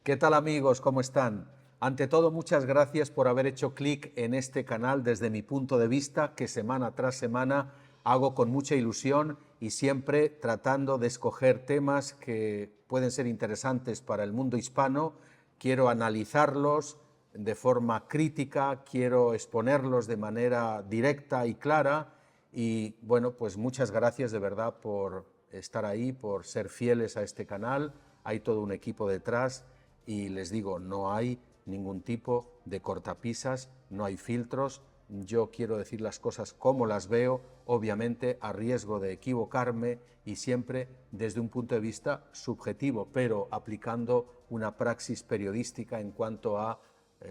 ¿Qué tal amigos? ¿Cómo están? Ante todo, muchas gracias por haber hecho clic en este canal desde mi punto de vista, que semana tras semana hago con mucha ilusión y siempre tratando de escoger temas que pueden ser interesantes para el mundo hispano. Quiero analizarlos de forma crítica, quiero exponerlos de manera directa y clara y bueno, pues muchas gracias de verdad por estar ahí, por ser fieles a este canal. Hay todo un equipo detrás. Y les digo, no hay ningún tipo de cortapisas, no hay filtros. Yo quiero decir las cosas como las veo, obviamente a riesgo de equivocarme y siempre desde un punto de vista subjetivo, pero aplicando una praxis periodística en cuanto a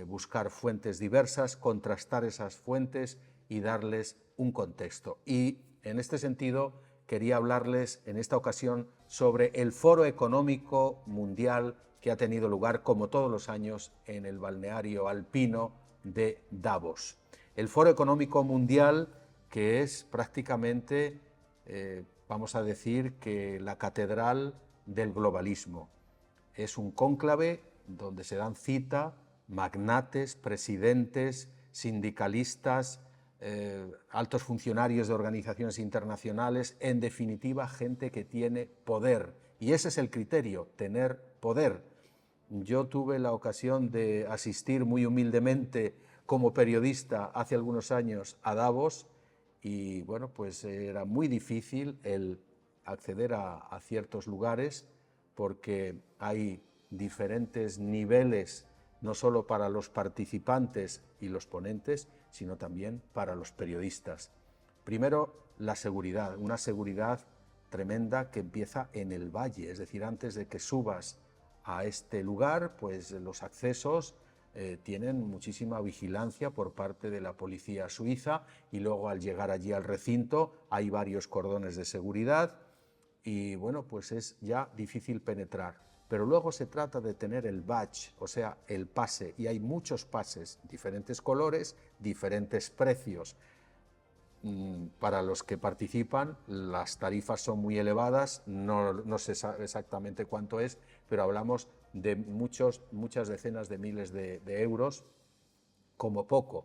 buscar fuentes diversas, contrastar esas fuentes y darles un contexto. Y en este sentido quería hablarles en esta ocasión sobre el Foro Económico Mundial que ha tenido lugar, como todos los años, en el balneario alpino de Davos. El Foro Económico Mundial, que es prácticamente, vamos a decir, que la catedral del globalismo. Es un cónclave donde se dan cita magnates, presidentes, sindicalistas, altos funcionarios de organizaciones internacionales, en definitiva, gente que tiene poder. Y ese es el criterio, tener poder. Yo tuve la ocasión de asistir muy humildemente como periodista hace algunos años a Davos y bueno, pues era muy difícil el acceder a ciertos lugares porque hay diferentes niveles, no solo para los participantes y los ponentes, sino también para los periodistas. Primero, la seguridad, una seguridad tremenda que empieza en el valle, es decir, antes de que subas a este lugar, pues los accesos tienen muchísima vigilancia por parte de la policía suiza y luego al llegar allí al recinto hay varios cordones de seguridad y bueno, pues es ya difícil penetrar. Pero luego se trata de tener el badge, o sea, el pase, y hay muchos pases, diferentes colores, diferentes precios. Para los que participan, las tarifas son muy elevadas, no se sabe exactamente cuánto es, pero hablamos de muchas decenas de miles de euros como poco.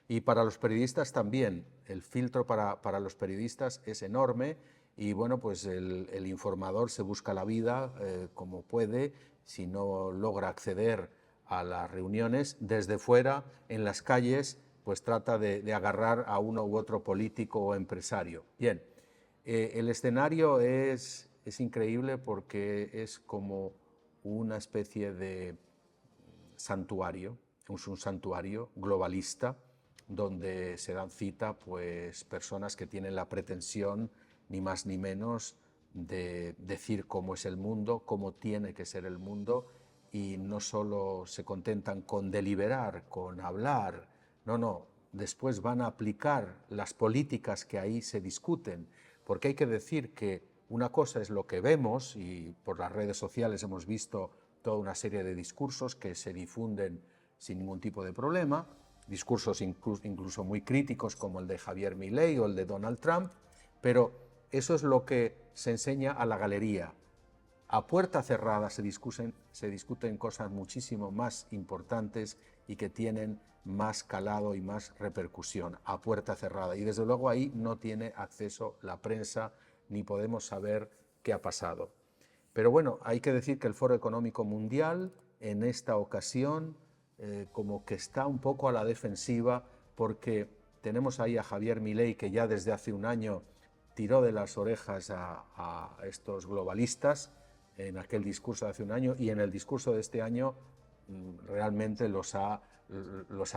Y para los periodistas también, el filtro para los periodistas es enorme y bueno, pues el informador se busca la vida como puede, si no logra acceder a las reuniones desde fuera, en las calles, pues trata de agarrar a uno u otro político o empresario. Bien, el escenario es increíble porque es como una especie de santuario, es un santuario globalista donde se dan cita pues personas que tienen la pretensión ni más ni menos de decir cómo es el mundo, cómo tiene que ser el mundo y no solo se contentan con deliberar, con hablar, no, después van a aplicar las políticas que ahí se discuten, porque hay que decir que una cosa es lo que vemos y por las redes sociales hemos visto toda una serie de discursos que se difunden sin ningún tipo de problema, discursos incluso muy críticos como el de Javier Milei o el de Donald Trump, pero eso es lo que se enseña a la galería. A puerta cerrada se discuten cosas muchísimo más importantes y que tienen más calado y más repercusión a puerta cerrada. Y desde luego ahí no tiene acceso la prensa ni podemos saber qué ha pasado. Pero bueno, hay que decir que el Foro Económico Mundial en esta ocasión como que está un poco a la defensiva porque tenemos ahí a Javier Milei que ya desde hace un año tiró de las orejas a estos globalistas en aquel discurso de hace un año y en el discurso de este año realmente los ha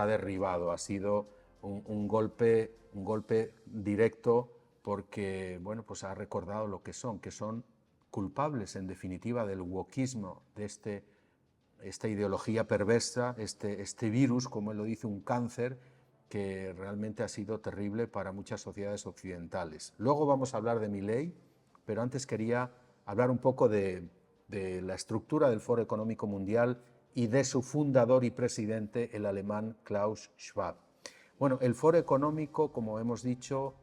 derribado. Ha sido un golpe directo porque bueno, pues ha recordado lo que son culpables en definitiva del wokismo, de esta ideología perversa, este virus, como él lo dice, un cáncer que realmente ha sido terrible para muchas sociedades occidentales. Luego vamos a hablar de Milei, pero antes quería hablar un poco de la estructura del Foro Económico Mundial y de su fundador y presidente, el alemán Klaus Schwab. Bueno, el Foro Económico, como hemos dicho,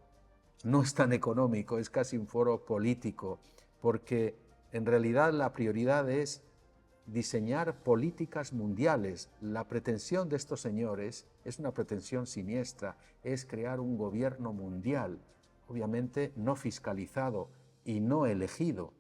no es tan económico, es casi un foro político, porque en realidad la prioridad es diseñar políticas mundiales. La pretensión de estos señores es una pretensión siniestra, es crear un gobierno mundial, obviamente no fiscalizado y no elegido,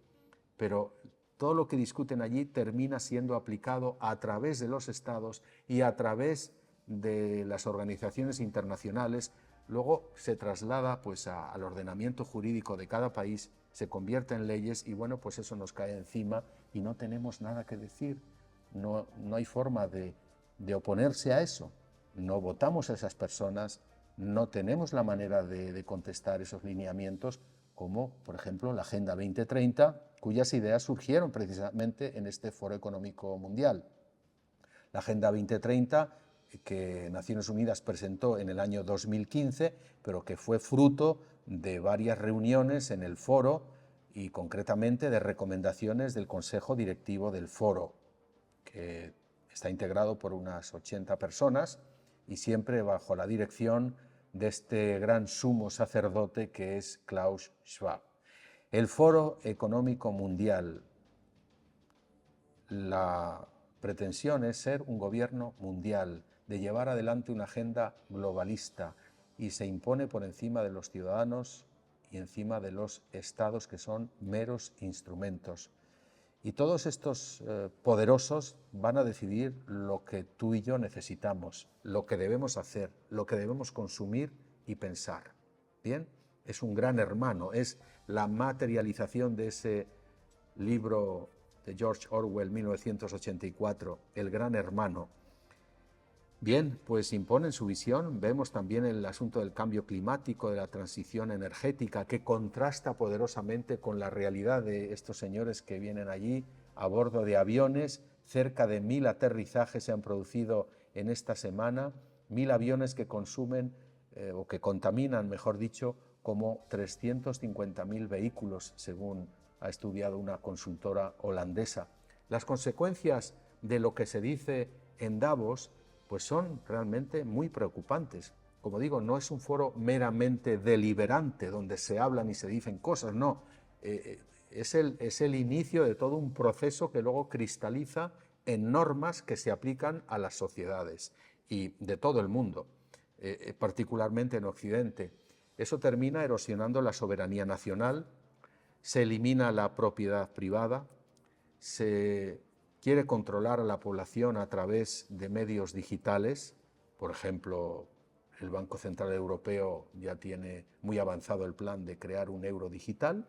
pero todo lo que discuten allí termina siendo aplicado a través de los estados y a través de las organizaciones internacionales. Luego se traslada pues al ordenamiento jurídico de cada país, se convierte en leyes y bueno, pues eso nos cae encima y no tenemos nada que decir. No hay forma de oponerse a eso. No votamos a esas personas, no tenemos la manera de contestar esos lineamientos, como por ejemplo la Agenda 2030, cuyas ideas surgieron precisamente en este Foro Económico Mundial. La Agenda 2030 que Naciones Unidas presentó en el año 2015, pero que fue fruto de varias reuniones en el foro y concretamente de recomendaciones del Consejo Directivo del Foro, que está integrado por unas 80 personas y siempre bajo la dirección de este gran sumo sacerdote que es Klaus Schwab. El Foro Económico Mundial, la pretensión es ser un gobierno mundial, de llevar adelante una agenda globalista y se impone por encima de los ciudadanos y encima de los estados que son meros instrumentos. Y todos estos poderosos van a decidir lo que tú y yo necesitamos, lo que debemos hacer, lo que debemos consumir y pensar. ¿Bien? Es un gran hermano, es la materialización de ese libro de George Orwell, 1984, El Gran Hermano. Bien, pues imponen su visión. Vemos también el asunto del cambio climático, de la transición energética, que contrasta poderosamente con la realidad de estos señores que vienen allí a bordo de aviones. Cerca de 1000 aterrizajes se han producido en esta semana, 1000 aviones que consumen o que contaminan, mejor dicho, como 350.000 vehículos, según ha estudiado una consultora holandesa. Las consecuencias de lo que se dice en Davos pues son realmente muy preocupantes. Como digo, no es un foro meramente deliberante donde se hablan y se dicen cosas, no. Es el inicio de todo un proceso que luego cristaliza en normas que se aplican a las sociedades y de todo el mundo, particularmente en Occidente. Eso termina erosionando la soberanía nacional, se elimina la propiedad privada, se quiere controlar a la población a través de medios digitales. Por ejemplo, el Banco Central Europeo ya tiene muy avanzado el plan de crear un euro digital,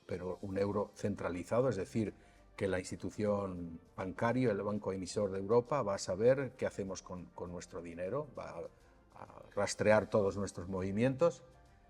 pero un euro centralizado, es decir, que la institución bancaria, el banco emisor de Europa, va a saber qué hacemos con nuestro dinero, va a rastrear todos nuestros movimientos.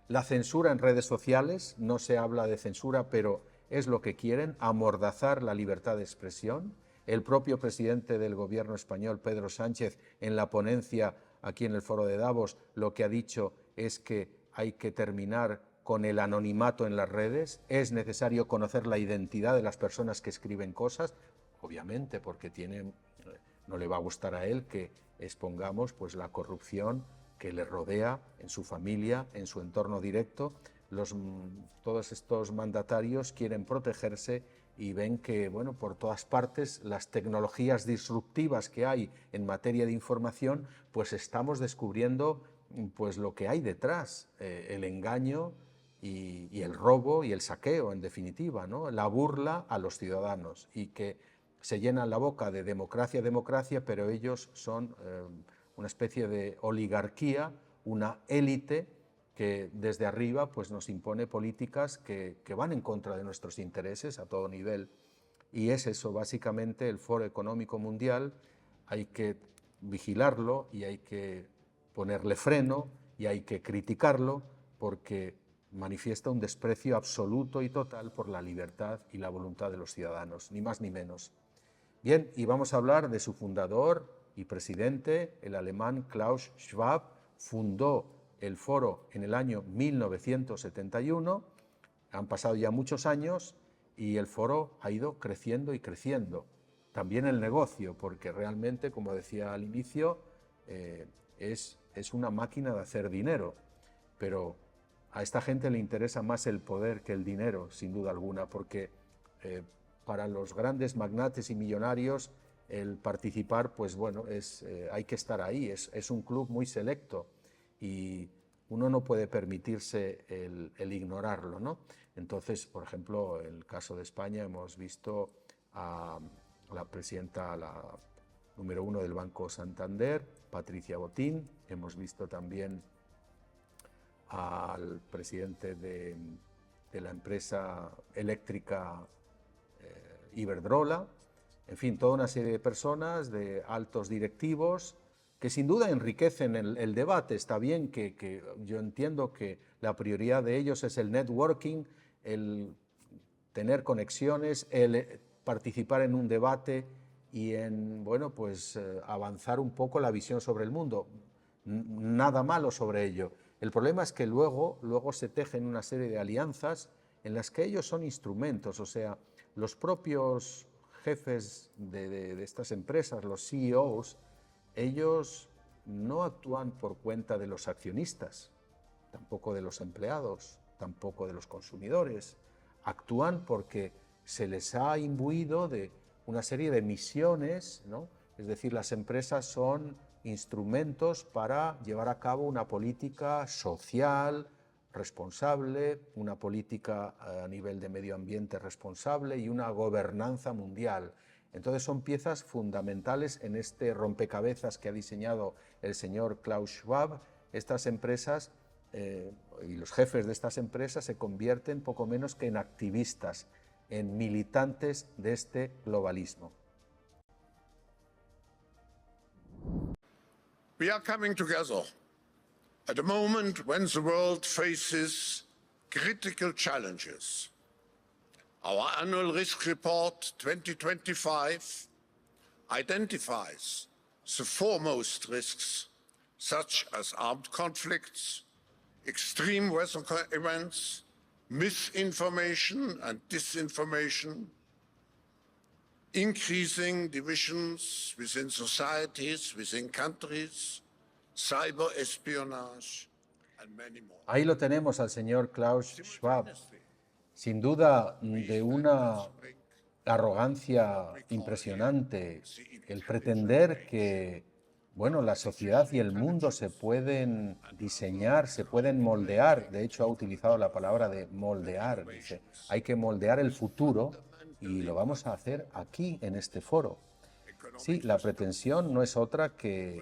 La censura en redes sociales, no se habla de censura, pero es lo que quieren, amordazar la libertad de expresión. El propio presidente del gobierno español, Pedro Sánchez, en la ponencia aquí en el Foro de Davos, lo que ha dicho es que hay que terminar con el anonimato en las redes, es necesario conocer la identidad de las personas que escriben cosas, obviamente, porque no le va a gustar a él que expongamos pues, la corrupción que le rodea en su familia, en su entorno directo. Todos estos mandatarios quieren protegerse y ven que, bueno, por todas partes las tecnologías disruptivas que hay en materia de información, pues estamos descubriendo pues lo que hay detrás, el engaño y el robo y el saqueo, en definitiva, ¿no? La burla a los ciudadanos y que se llenan la boca de democracia, democracia, pero ellos son una especie de oligarquía, una élite que desde arriba pues, nos impone políticas que van en contra de nuestros intereses a todo nivel. Y es eso, básicamente, el Foro Económico Mundial. Hay que vigilarlo y hay que ponerle freno y hay que criticarlo porque manifiesta un desprecio absoluto y total por la libertad y la voluntad de los ciudadanos, ni más ni menos. Bien, y vamos a hablar de su fundador y presidente, el alemán Klaus Schwab. Fundó el foro en el año 1971, han pasado ya muchos años y el foro ha ido creciendo y creciendo. También el negocio, porque realmente, como decía al inicio, es una máquina de hacer dinero, pero a esta gente le interesa más el poder que el dinero, sin duda alguna, porque para los grandes magnates y millonarios el participar, pues bueno, hay que estar ahí, es un club muy selecto y uno no puede permitirse el ignorarlo, ¿no? Entonces, por ejemplo, en el caso de España hemos visto a la presidenta, la número 1 del Banco Santander, Patricia Botín, hemos visto también al presidente de la empresa eléctrica Iberdrola, en fin, toda una serie de personas, de altos directivos, que sin duda enriquecen el debate. Está bien que yo entiendo que la prioridad de ellos es el networking, el tener conexiones, el participar en un debate y en, bueno, pues avanzar un poco la visión sobre el mundo. Nada malo sobre ello. El problema es que luego se tejen una serie de alianzas en las que ellos son instrumentos, o sea, los propios jefes de estas empresas, los CEOs, ellos no actúan por cuenta de los accionistas, tampoco de los empleados, tampoco de los consumidores. Actúan porque se les ha imbuido de una serie de misiones, ¿no? Es decir, las empresas son instrumentos para llevar a cabo una política social responsable, una política a nivel de medio ambiente responsable y una gobernanza mundial. Entonces son piezas fundamentales en este rompecabezas que ha diseñado el señor Klaus Schwab. Estas empresas y los jefes de estas empresas se convierten poco menos que en activistas, en militantes de este globalismo. We are coming together at a moment when the world faces critical challenges. Our annual risk report 2025 identifies the foremost risks, such as armed conflicts, extreme weather events, misinformation and disinformation, increasing divisions within societies, within countries, cyber espionage, and many more. Ahí lo tenemos al señor Klaus Schwab, sin duda de una arrogancia impresionante, el pretender que, bueno, la sociedad y el mundo se pueden diseñar, se pueden moldear. De hecho, ha utilizado la palabra de moldear. Dice, hay que moldear el futuro y lo vamos a hacer aquí, en este foro. Sí, la pretensión no es otra que,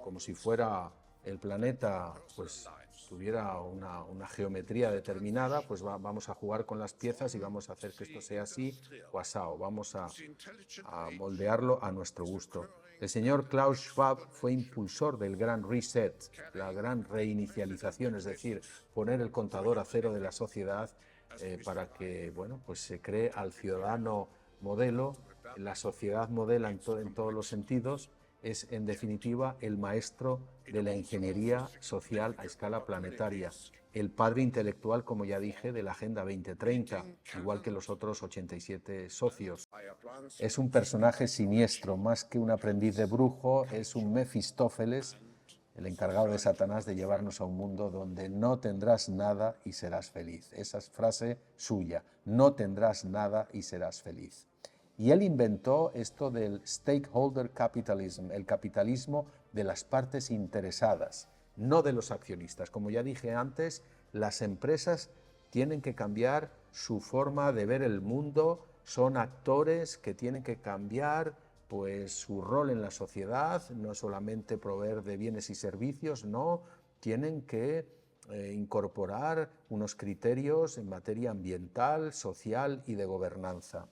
como si fuera el planeta, pues tuviera una geometría determinada, pues vamos a jugar con las piezas y vamos a hacer que esto sea así o asao, vamos a moldearlo a nuestro gusto. El señor Klaus Schwab fue impulsor del gran reset, la gran reinicialización, es decir, poner el contador a cero de la sociedad para que, bueno, pues se cree al ciudadano modelo. La sociedad modela en todos los sentidos. Es, en definitiva, el maestro de la ingeniería social a escala planetaria, el padre intelectual, como ya dije, de la Agenda 2030, igual que los otros 87 socios. Es un personaje siniestro, más que un aprendiz de brujo, es un Mefistófeles, el encargado de Satanás de llevarnos a un mundo donde no tendrás nada y serás feliz. Esa es frase suya, no tendrás nada y serás feliz. Y él inventó esto del stakeholder capitalism, el capitalismo de las partes interesadas, no de los accionistas. Como ya dije antes, las empresas tienen que cambiar su forma de ver el mundo, son actores que tienen que cambiar pues, su rol en la sociedad, no solamente proveer de bienes y servicios, no, tienen que incorporar unos criterios en materia ambiental, social y de gobernanza.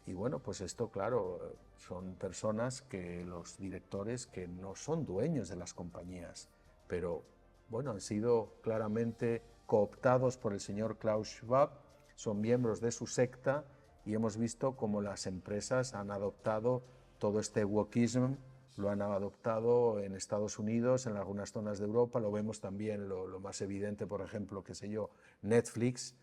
Y bueno, pues esto, claro, son personas que los directores que no son dueños de las compañías, pero bueno, han sido claramente cooptados por el señor Klaus Schwab, son miembros de su secta y hemos visto cómo las empresas han adoptado todo este wokism, lo han adoptado en Estados Unidos, en algunas zonas de Europa, lo vemos también, lo más evidente, por ejemplo, qué sé yo, Netflix,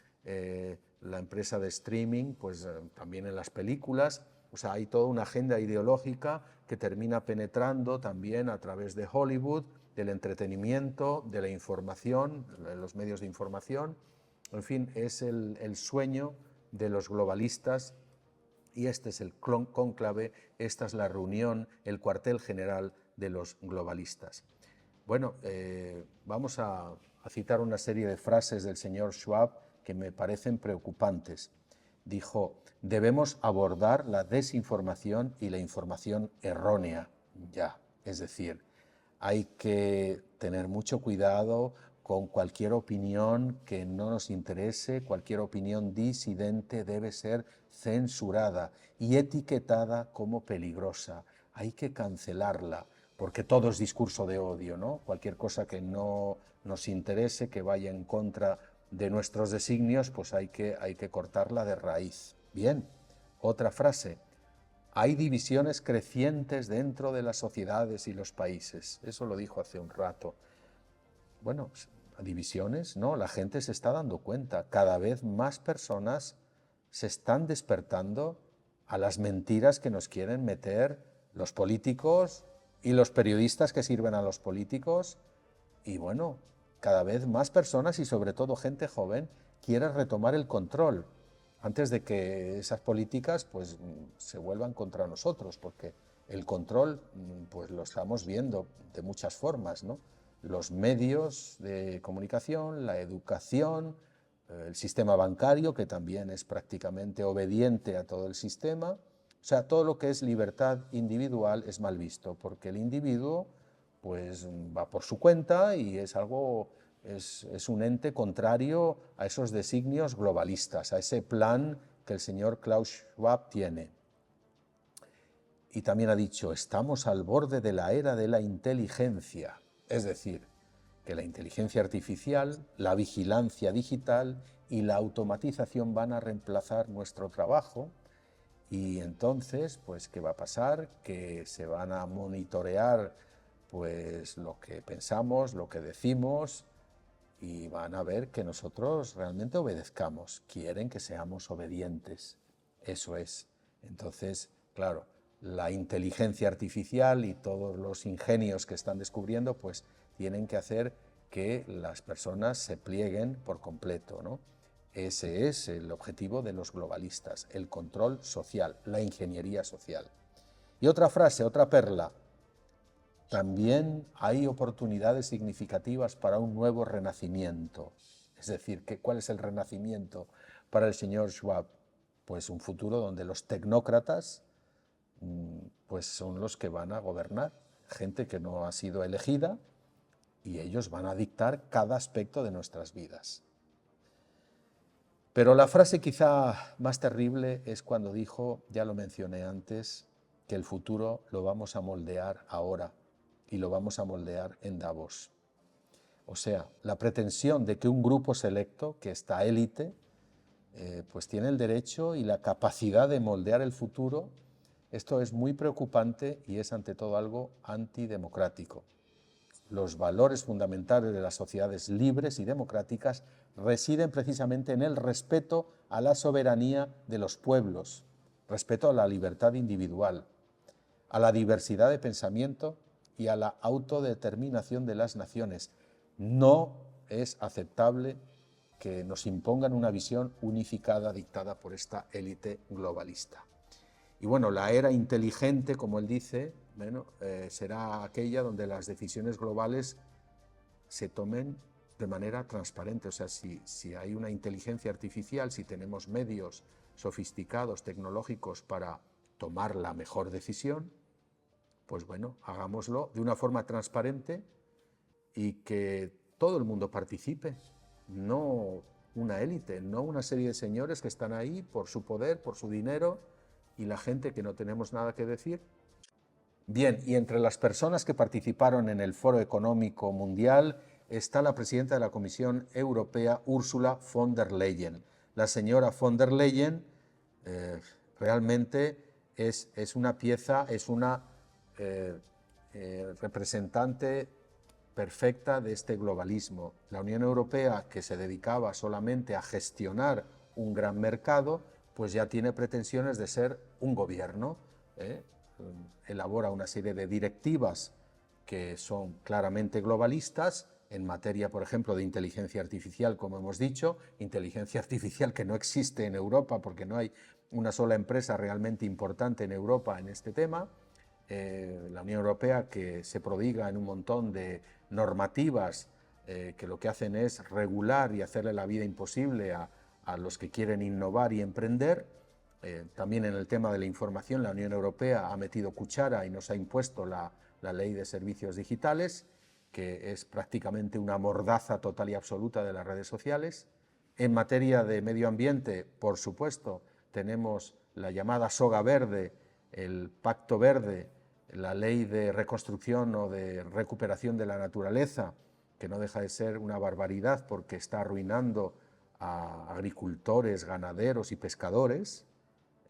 la empresa de streaming, pues también en las películas. O sea, hay toda una agenda ideológica que termina penetrando también a través de Hollywood, del entretenimiento, de la información, de los medios de información. En fin, es el sueño de los globalistas y este es el cónclave, esta es la reunión, el cuartel general de los globalistas. Bueno, vamos a citar una serie de frases del señor Schwab que me parecen preocupantes. Dijo, debemos abordar la desinformación y la información errónea ya, es decir, hay que tener mucho cuidado con cualquier opinión que no nos interese, cualquier opinión disidente debe ser censurada y etiquetada como peligrosa. Hay que cancelarla, porque todo es discurso de odio, ¿no? Cualquier cosa que no nos interese, que vaya en contra de nuestros designios, pues hay que cortarla de raíz. Bien, otra frase. Hay divisiones crecientes dentro de las sociedades y los países. Eso lo dijo hace un rato. Bueno, divisiones, no, la gente se está dando cuenta. Cada vez más personas se están despertando a las mentiras que nos quieren meter los políticos y los periodistas que sirven a los políticos. Y bueno, cada vez más personas y sobre todo gente joven quiere retomar el control antes de que esas políticas pues se vuelvan contra nosotros, porque el control pues lo estamos viendo de muchas formas, ¿no? Los medios de comunicación, la educación, el sistema bancario, que también es prácticamente obediente a todo el sistema. O sea, todo lo que es libertad individual es mal visto, porque el individuo pues va por su cuenta y es un ente contrario a esos designios globalistas, a ese plan que el señor Klaus Schwab tiene. Y también ha dicho, estamos al borde de la era de la inteligencia, es decir, que la inteligencia artificial, la vigilancia digital y la automatización van a reemplazar nuestro trabajo y entonces, pues, ¿qué va a pasar? Que se van a monitorear pues lo que pensamos, lo que decimos y van a ver que nosotros realmente obedezcamos, quieren que seamos obedientes, eso es. Entonces, claro, la inteligencia artificial y todos los ingenios que están descubriendo, pues tienen que hacer que las personas se plieguen por completo, ¿no? Ese es el objetivo de los globalistas, el control social, la ingeniería social. Y otra frase, otra perla, también hay oportunidades significativas para un nuevo renacimiento. Es decir, ¿cuál es el renacimiento para el señor Schwab? Pues un futuro donde los tecnócratas pues son los que van a gobernar, gente que no ha sido elegida y ellos van a dictar cada aspecto de nuestras vidas. Pero la frase quizá más terrible es cuando dijo, ya lo mencioné antes, que el futuro lo vamos a moldear ahora y lo vamos a moldear en Davos. O sea, la pretensión de que un grupo selecto, que esta élite, pues tiene el derecho y la capacidad de moldear el futuro, esto es muy preocupante y es ante todo algo antidemocrático. Los valores fundamentales de las sociedades libres y democráticas residen precisamente en el respeto a la soberanía de los pueblos, respeto a la libertad individual, a la diversidad de pensamiento y a la autodeterminación de las naciones. No es aceptable que nos impongan una visión unificada dictada por esta élite globalista. Y bueno, la era inteligente, como él dice, bueno, será aquella donde las decisiones globales se tomen de manera transparente. O sea, si hay una inteligencia artificial, si tenemos medios sofisticados, tecnológicos para tomar la mejor decisión, pues bueno, hagámoslo de una forma transparente y que todo el mundo participe, no una élite, no una serie de señores que están ahí por su poder, por su dinero, y la gente que no tenemos nada que decir. Bien, y entre las personas que participaron en el Foro Económico Mundial está la presidenta de la Comisión Europea, Ursula von der Leyen. La señora von der Leyen realmente es una pieza, es una representante perfecta de este globalismo. La Unión Europea, que se dedicaba solamente a gestionar un gran mercado, pues ya tiene pretensiones de ser un gobierno, elabora una serie de directivas que son claramente globalistas en materia, por ejemplo, de inteligencia artificial, como hemos dicho, inteligencia artificial que no existe en Europa porque no hay una sola empresa realmente importante en Europa en este tema. La Unión Europea, que se prodiga en un montón de normativas que lo que hacen es regular y hacerle la vida imposible a los que quieren innovar y emprender. También en el tema de la información, la Unión Europea ha metido cuchara y nos ha impuesto la Ley de Servicios Digitales, que es prácticamente una mordaza total y absoluta de las redes sociales. En materia de medio ambiente, por supuesto, tenemos la llamada soga verde, el Pacto Verde, la Ley de Reconstrucción o de Recuperación de la Naturaleza, que no deja de ser una barbaridad porque está arruinando a agricultores, ganaderos y pescadores.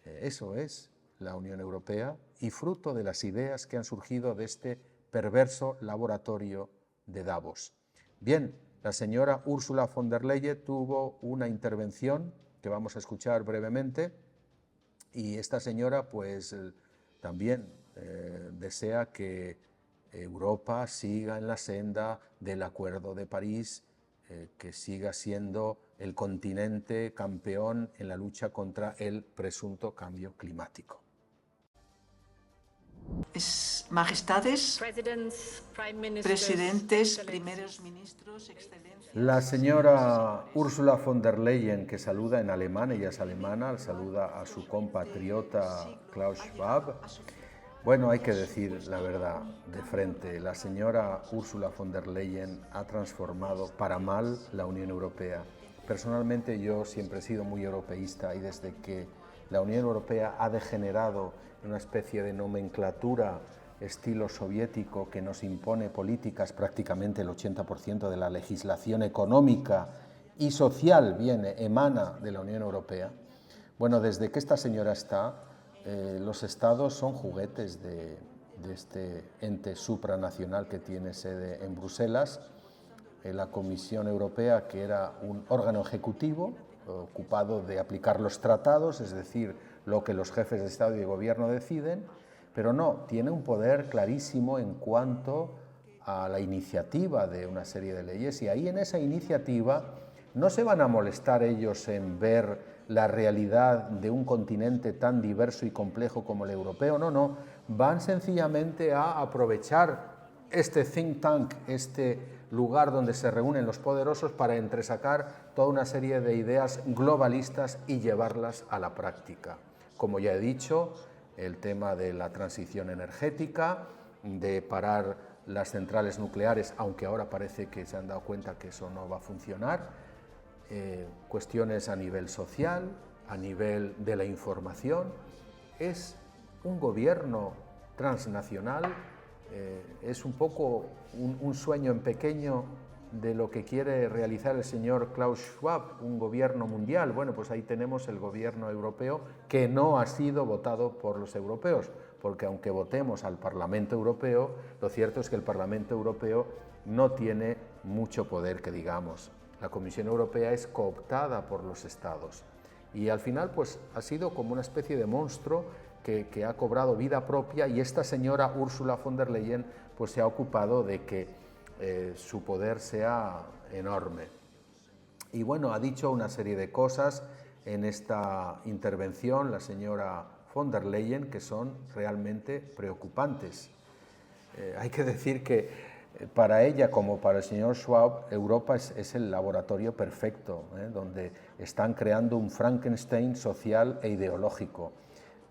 Eso es la Unión Europea y fruto de las ideas que han surgido de este perverso laboratorio de Davos. Bien, la señora Ursula von der Leyen tuvo una intervención que vamos a escuchar brevemente y esta señora pues también desea que Europa siga en la senda del Acuerdo de París, que siga siendo el continente campeón en la lucha contra el presunto cambio climático. Majestades, presidentes, primeros ministros, excelencias. La señora Ursula von der Leyen, que saluda en alemán, ella es alemana, saluda a su compatriota Klaus Schwab. Bueno, hay que decir la verdad de frente, la señora Ursula von der Leyen ha transformado para mal la Unión Europea. Personalmente yo siempre he sido muy europeísta y desde que la Unión Europea ha degenerado en una especie de nomenclatura estilo soviético que nos impone políticas, prácticamente el 80% de la legislación económica y social emana de la Unión Europea. Bueno, desde que esta señora está, los estados son juguetes de este ente supranacional que tiene sede en Bruselas. La Comisión Europea, que era un órgano ejecutivo ocupado de aplicar los tratados, es decir, lo que los jefes de Estado y de Gobierno deciden, pero no, tiene un poder clarísimo en cuanto a la iniciativa de una serie de leyes y ahí en esa iniciativa no se van a molestar ellos en ver la realidad de un continente tan diverso y complejo como el europeo, no, van sencillamente a aprovechar este think tank, este lugar donde se reúnen los poderosos para entresacar toda una serie de ideas globalistas y llevarlas a la práctica. Como ya he dicho, el tema de la transición energética, de parar las centrales nucleares, aunque ahora parece que se han dado cuenta que eso no va a funcionar, cuestiones a nivel social, a nivel de la información. Es un gobierno transnacional, es un poco un sueño en pequeño de lo que quiere realizar el señor Klaus Schwab, un gobierno mundial. Bueno, pues ahí tenemos el gobierno europeo que no ha sido votado por los europeos, porque aunque votemos al Parlamento Europeo, lo cierto es que el Parlamento Europeo no tiene mucho poder, que digamos. La Comisión Europea es cooptada por los estados y al final pues ha sido como una especie de monstruo que ha cobrado vida propia y esta señora Ursula von der Leyen pues se ha ocupado de que su poder sea enorme. Y bueno, ha dicho una serie de cosas en esta intervención la señora von der Leyen que son realmente preocupantes. Hay que decir que para ella, como para el señor Schwab, Europa es el laboratorio perfecto, donde están creando un Frankenstein social e ideológico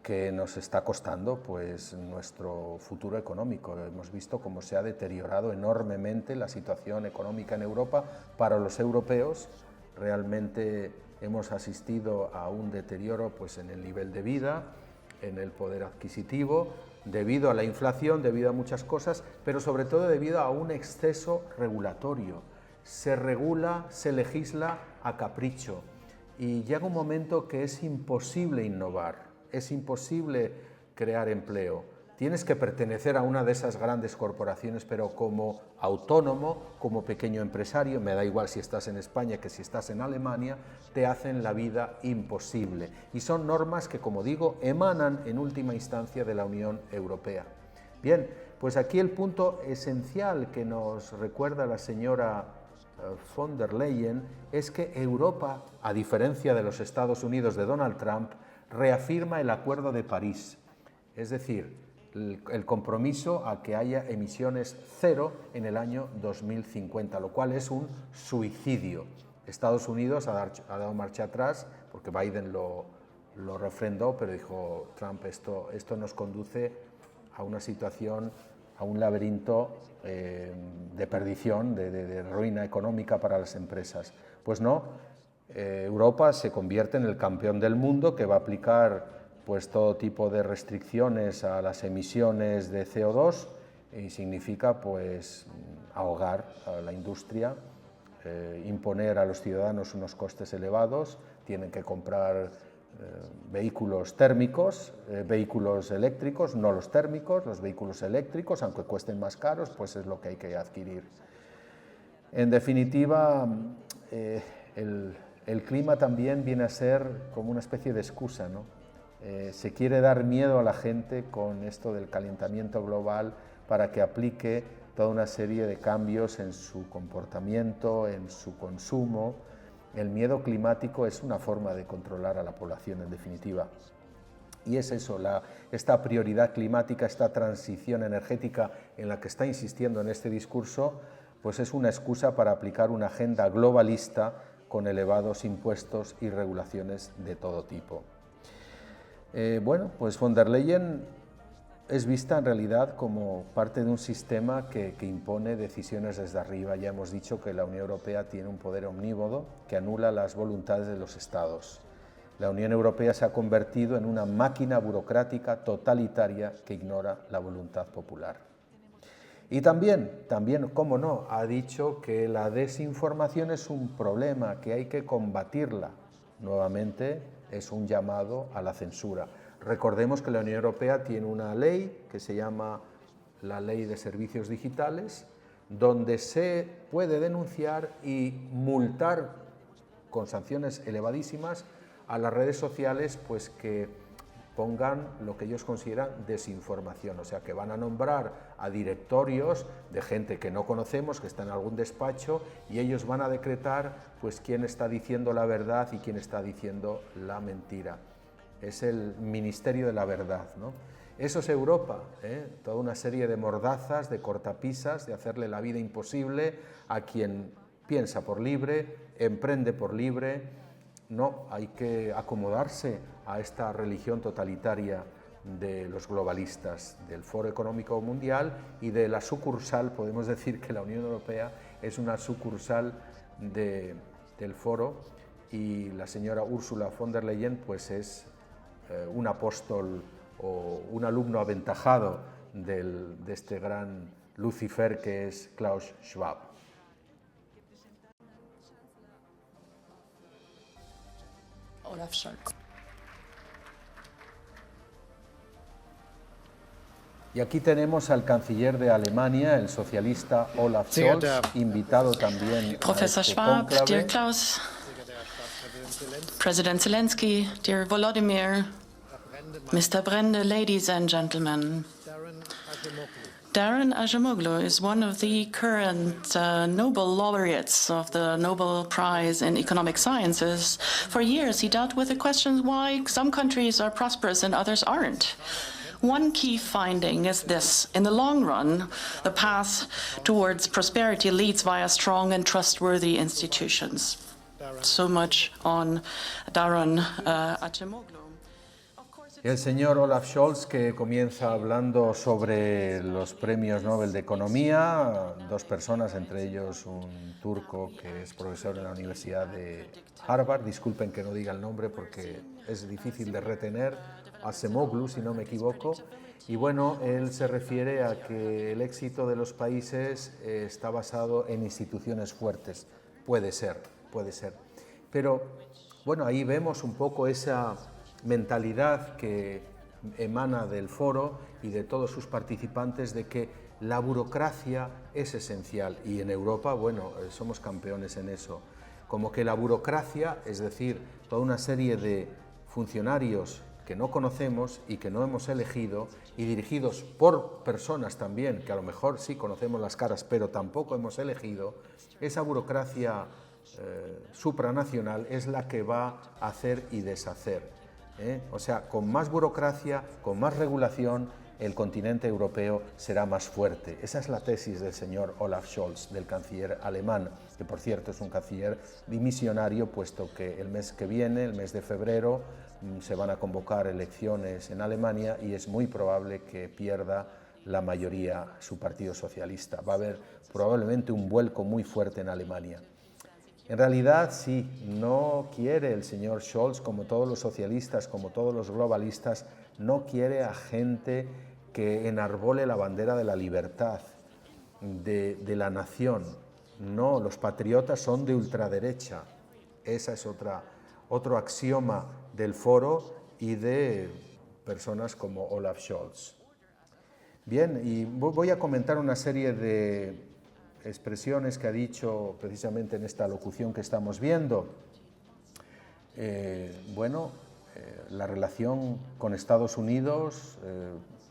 que nos está costando pues, nuestro futuro económico. Hemos visto cómo se ha deteriorado enormemente la situación económica en Europa. Para los europeos realmente hemos asistido a un deterioro pues, en el nivel de vida, en el poder adquisitivo, debido a la inflación, debido a muchas cosas, pero sobre todo debido a un exceso regulatorio. Se regula, se legisla a capricho y llega un momento que es imposible innovar, es imposible crear empleo. Tienes que pertenecer a una de esas grandes corporaciones, pero como autónomo, como pequeño empresario, me da igual si estás en España que si estás en Alemania, te hacen la vida imposible. Y son normas que, como digo, emanan en última instancia de la Unión Europea. Bien, Pues aquí el punto esencial que nos recuerda la señora von der Leyen es que Europa, a diferencia de los Estados Unidos de Donald Trump, reafirma el Acuerdo de París, es decir, el compromiso a que haya emisiones cero en el año 2050, lo cual es un suicidio. Estados Unidos ha dado marcha atrás porque Biden lo refrendó, pero dijo Trump, esto nos conduce a una situación, a un laberinto de perdición, de ruina económica para las empresas. Pues no, Europa se convierte en el campeón del mundo que va a aplicar pues todo tipo de restricciones a las emisiones de CO2 y significa pues ahogar a la industria, imponer a los ciudadanos unos costes elevados, tienen que comprar vehículos térmicos, vehículos eléctricos, no los térmicos, los vehículos eléctricos, aunque cuesten más caros, pues es lo que hay que adquirir. En definitiva, el clima también viene a ser como una especie de excusa, ¿no? Se quiere dar miedo a la gente con esto del calentamiento global para que aplique toda una serie de cambios en su comportamiento, en su consumo. El miedo climático es una forma de controlar a la población, en definitiva. Y es eso, esta prioridad climática, esta transición energética en la que está insistiendo en este discurso, pues es una excusa para aplicar una agenda globalista con elevados impuestos y regulaciones de todo tipo. Bueno, pues von der Leyen es vista en realidad como parte de un sistema que impone decisiones desde arriba. Ya hemos dicho que la Unión Europea tiene un poder omnívodo que anula las voluntades de los Estados. La Unión Europea se ha convertido en una máquina burocrática totalitaria que ignora la voluntad popular. Y también, cómo no, ha dicho que la desinformación es un problema, que hay que combatirla. Nuevamente, es un llamado a la censura. Recordemos que la Unión Europea tiene una ley que se llama la Ley de Servicios Digitales, donde se puede denunciar y multar con sanciones elevadísimas a las redes sociales pues que pongan lo que ellos consideran desinformación, o sea que van a nombrar a directorios de gente que no conocemos, que está en algún despacho, y ellos van a decretar pues quién está diciendo la verdad y quién está diciendo la mentira. Es el Ministerio de la Verdad, ¿no? Eso es Europa, toda una serie de mordazas, de cortapisas, de hacerle la vida imposible a quien piensa por libre, emprende por libre. No, hay que acomodarse a esta religión totalitaria de los globalistas, del Foro Económico Mundial y de la sucursal, podemos decir que la Unión Europea es una sucursal del Foro, y la señora Ursula von der Leyen pues es un apóstol o un alumno aventajado de este gran Lucifer que es Klaus Schwab. Olaf Scholz. Y aquí tenemos al canciller de Alemania, el socialista Olaf Scholz, invitado también Professor a este Schwab, cónclave. dear Klaus, President Zelensky, dear Volodymyr, Mr. Brende, ladies and gentlemen. Daron Acemoglu is one of the current Nobel laureates of the Nobel Prize in Economic Sciences. For years, he dealt with the question why some countries are prosperous and others aren't. One key finding is this: in the long run, the path towards prosperity leads via strong and trustworthy institutions. So much on Daron Acemoglu. El señor Olaf Scholz, que comienza hablando sobre los premios Nobel de Economía, dos personas, entre ellos un turco que es profesor en la Universidad de Harvard, disculpen que no diga el nombre porque es difícil de retener, Acemoglu, si no me equivoco, y bueno, él se refiere a que el éxito de los países está basado en instituciones fuertes. Puede ser, pero bueno, ahí vemos un poco esa mentalidad que emana del foro y de todos sus participantes de que la burocracia es esencial, y en Europa, bueno, somos campeones en eso, como que la burocracia, es decir, toda una serie de funcionarios que no conocemos y que no hemos elegido, y dirigidos por personas también que a lo mejor sí conocemos las caras, pero tampoco hemos elegido, esa burocracia supranacional es la que va a hacer y deshacer. O sea, con más burocracia, con más regulación, el continente europeo será más fuerte. Esa es la tesis del señor Olaf Scholz, del canciller alemán, que por cierto es un canciller dimisionario, puesto que el mes que viene, el mes de febrero, se van a convocar elecciones en Alemania y es muy probable que pierda la mayoría su partido socialista. Va a haber probablemente un vuelco muy fuerte en Alemania. En realidad, sí, no quiere el señor Scholz, como todos los socialistas, como todos los globalistas, no quiere a gente que enarbole la bandera de la libertad, de la nación. No, los patriotas son de ultraderecha. Esa es otro axioma del foro y de personas como Olaf Scholz. Bien, y voy a comentar una serie de expresiones que ha dicho precisamente en esta locución que estamos viendo. La relación con Estados Unidos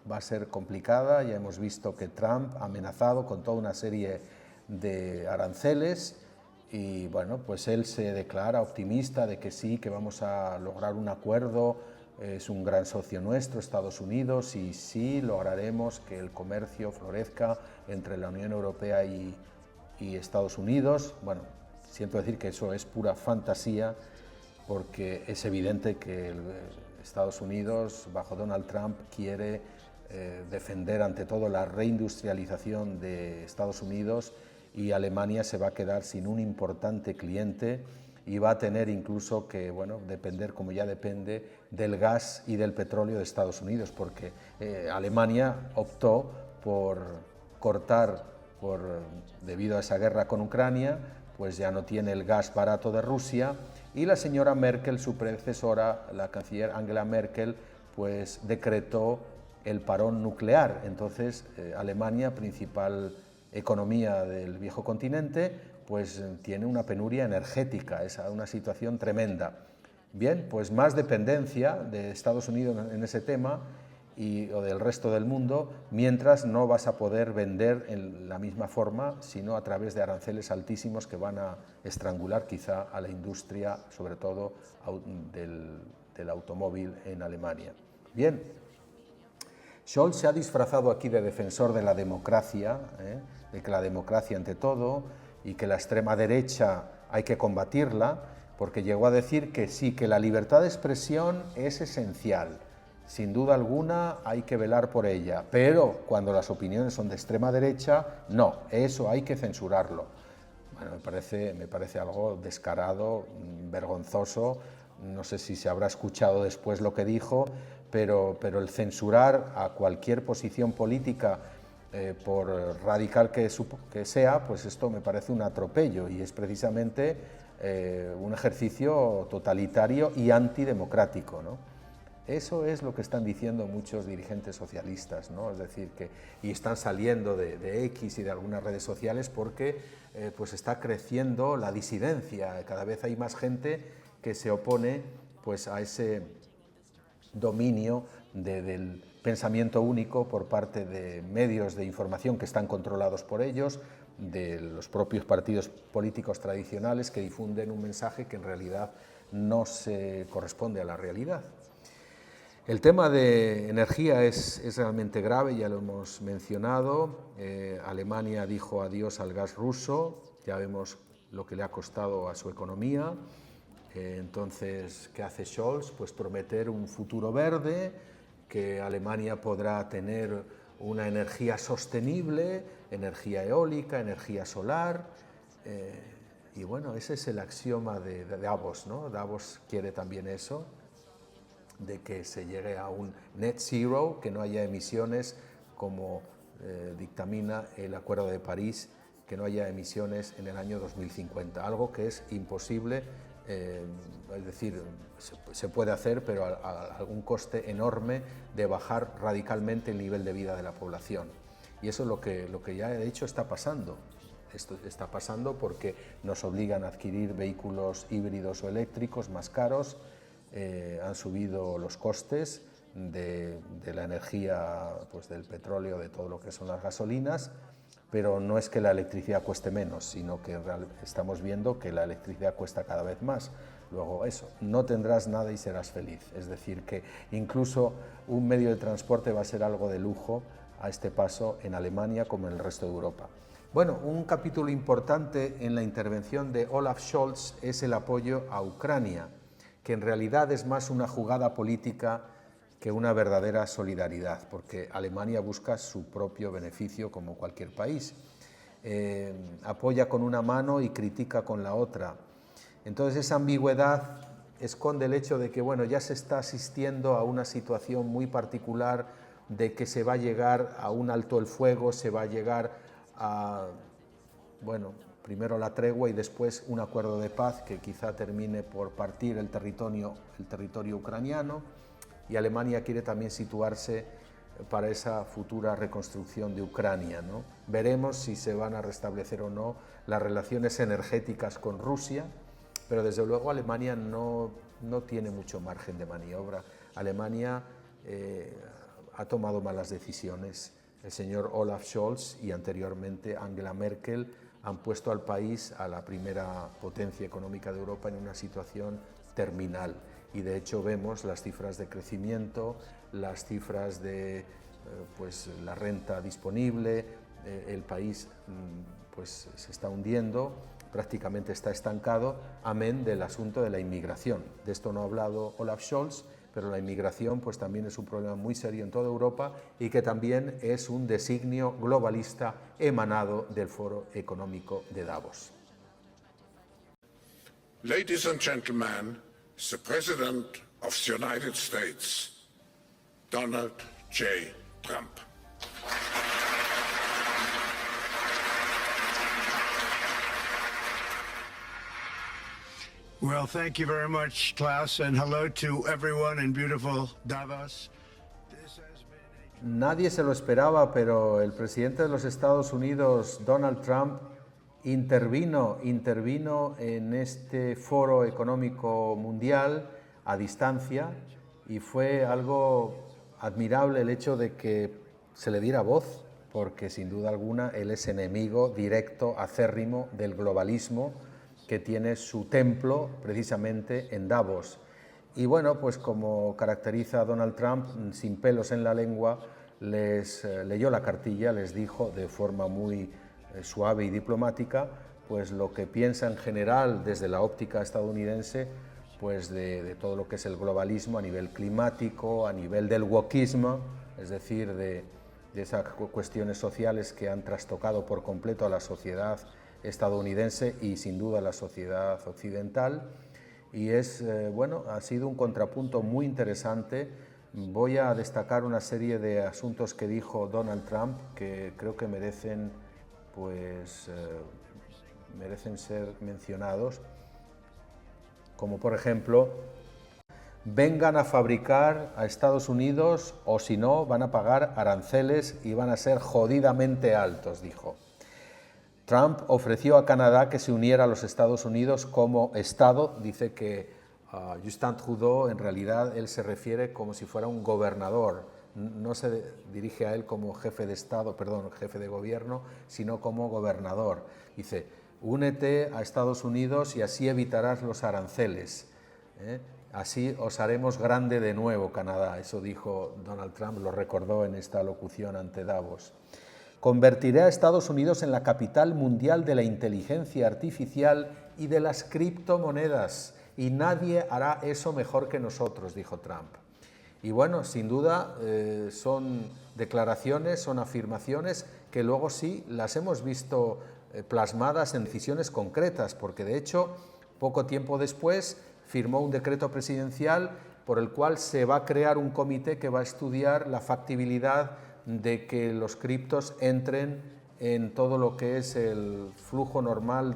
va a ser complicada. Ya hemos visto que Trump ha amenazado con toda una serie de aranceles y bueno, pues él se declara optimista de que sí, que vamos a lograr un acuerdo. Es un gran socio nuestro, Estados Unidos, y sí lograremos que el comercio florezca entre la Unión Europea y Estados Unidos. Bueno, siento decir que eso es pura fantasía, porque es evidente que Estados Unidos, bajo Donald Trump, quiere defender ante todo la reindustrialización de Estados Unidos, y Alemania se va a quedar sin un importante cliente y va a tener incluso que depender, como ya depende, del gas y del petróleo de Estados Unidos, porque Alemania optó por cortar, debido a esa guerra con Ucrania, pues ya no tiene el gas barato de Rusia, y la señora Merkel, su predecesora, la canciller Angela Merkel, pues decretó el parón nuclear. Entonces Alemania, principal economía del viejo continente, pues tiene una penuria energética, es una situación tremenda. Bien, pues más dependencia de Estados Unidos en ese tema o del resto del mundo, mientras no vas a poder vender en la misma forma, sino a través de aranceles altísimos que van a estrangular quizá a la industria, sobre todo del automóvil en Alemania. Bien, Scholz se ha disfrazado aquí de defensor de la democracia, de que la democracia ante todo, y que la extrema derecha hay que combatirla, porque llegó a decir que sí, que la libertad de expresión es esencial, sin duda alguna hay que velar por ella, pero cuando las opiniones son de extrema derecha, no, eso hay que censurarlo. Bueno, me parece algo descarado, vergonzoso. No sé si se habrá escuchado después lo que dijo, pero el censurar a cualquier posición política, por radical que sea, pues esto me parece un atropello, y es precisamente un ejercicio totalitario y antidemocrático, ¿no? Eso es lo que están diciendo muchos dirigentes socialistas, ¿no? Es decir, y están saliendo de X y de algunas redes sociales porque pues está creciendo la disidencia. Cada vez hay más gente que se opone pues a ese dominio del pensamiento único por parte de medios de información que están controlados por ellos, de los propios partidos políticos tradicionales que difunden un mensaje que en realidad no se corresponde a la realidad. El tema de energía es realmente grave, ya lo hemos mencionado. Alemania dijo adiós al gas ruso, ya vemos lo que le ha costado a su economía. Entonces, ¿qué hace Scholz? Pues prometer un futuro verde, que Alemania podrá tener una energía sostenible, energía eólica, energía solar. Y bueno, ese es el axioma de Davos, ¿no? Davos quiere también eso, de que se llegue a un net zero, que no haya emisiones como dictamina el Acuerdo de París, que no haya emisiones en el año 2050, algo que es imposible, es decir, se puede hacer, pero a un coste enorme de bajar radicalmente el nivel de vida de la población. Y eso es lo que ya de hecho está pasando. Esto está pasando porque nos obligan a adquirir vehículos híbridos o eléctricos más caros, han subido los costes de la energía, pues del petróleo, de todo lo que son las gasolinas, pero no es que la electricidad cueste menos, sino que estamos viendo que la electricidad cuesta cada vez más. Luego eso, no tendrás nada y serás feliz, es decir, que incluso un medio de transporte va a ser algo de lujo a este paso en Alemania como en el resto de Europa. Bueno, un capítulo importante en la intervención de Olaf Scholz es el apoyo a Ucrania, que en realidad es más una jugada política que una verdadera solidaridad, porque Alemania busca su propio beneficio como cualquier país. Apoya con una mano y critica con la otra. Entonces esa ambigüedad esconde el hecho de que bueno, ya se está asistiendo a una situación muy particular de que se va a llegar a un alto el fuego, se va a llegar a, bueno, primero la tregua y después un acuerdo de paz que quizá termine por partir el territorio ucraniano, y Alemania quiere también situarse para esa futura reconstrucción de Ucrania, ¿no? Veremos si se van a restablecer o no las relaciones energéticas con Rusia, pero desde luego Alemania no tiene mucho margen de maniobra. Alemania ha tomado malas decisiones. El señor Olaf Scholz y anteriormente Angela Merkel han puesto al país, a la primera potencia económica de Europa, en una situación terminal. Y de hecho vemos las cifras de crecimiento, las cifras de pues, la renta disponible, el país pues, se está hundiendo, prácticamente está estancado, amén del asunto de la inmigración. De esto no ha hablado Olaf Scholz, pero la inmigración pues, también es un problema muy serio en toda Europa y que también es un designio globalista emanado del Foro Económico de Davos. Ladies and gentlemen, the President of the United States, Donald J. Trump. Well, thank you very much, Klaus, and hello to everyone in beautiful Davos. Nadie se lo esperaba, pero el presidente de los Estados Unidos, Donald Trump, intervino en este foro económico mundial a distancia, y fue algo admirable el hecho de que se le diera voz, porque sin duda alguna él es enemigo directo, acérrimo del globalismo, que tiene su templo precisamente en Davos. Y bueno, pues como caracteriza a Donald Trump, sin pelos en la lengua, les leyó la cartilla, les dijo de forma muy suave y diplomática, pues lo que piensa en general desde la óptica estadounidense, pues de todo lo que es el globalismo a nivel climático, a nivel del wokismo, es decir, de esas cuestiones sociales que han trastocado por completo a la sociedad estadounidense y sin duda a la sociedad occidental. Y bueno, ha sido un contrapunto muy interesante. Voy a destacar una serie de asuntos que dijo Donald Trump que creo que merecen ser mencionados, como por ejemplo, vengan a fabricar a Estados Unidos o si no van a pagar aranceles y van a ser jodidamente altos, dijo. Trump ofreció a Canadá que se uniera a los Estados Unidos como Estado. Dice que Justin Trudeau, en realidad, él se refiere como si fuera un gobernador. No se dirige a él como jefe de Estado, perdón, jefe de gobierno, sino como gobernador. Dice, únete a Estados Unidos y así evitarás los aranceles. Así os haremos grande de nuevo, Canadá. Eso dijo Donald Trump, lo recordó en esta locución ante Davos. Convertiré a Estados Unidos en la capital mundial de la inteligencia artificial y de las criptomonedas, y nadie hará eso mejor que nosotros, dijo Trump. Y bueno, sin duda son declaraciones, son afirmaciones que luego sí las hemos visto plasmadas en decisiones concretas, porque de hecho, poco tiempo después firmó un decreto presidencial por el cual se va a crear un comité que va a estudiar la factibilidad de que los criptos entren en todo lo que es el flujo normal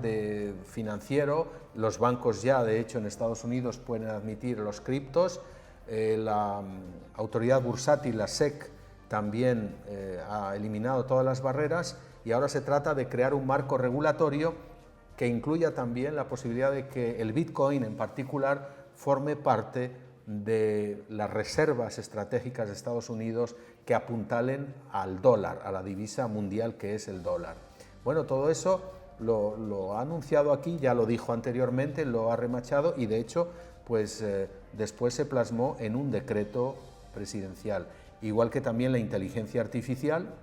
financiero. Los bancos ya, de hecho, en Estados Unidos pueden admitir los criptos. La autoridad bursátil, la SEC, también ha eliminado todas las barreras y ahora se trata de crear un marco regulatorio que incluya también la posibilidad de que el Bitcoin en particular forme parte de las reservas estratégicas de Estados Unidos que apuntalen al dólar, a la divisa mundial que es el dólar. Bueno, todo eso lo ha anunciado aquí, ya lo dijo anteriormente, lo ha remachado y de hecho pues después se plasmó en un decreto presidencial. Igual que también la inteligencia artificial,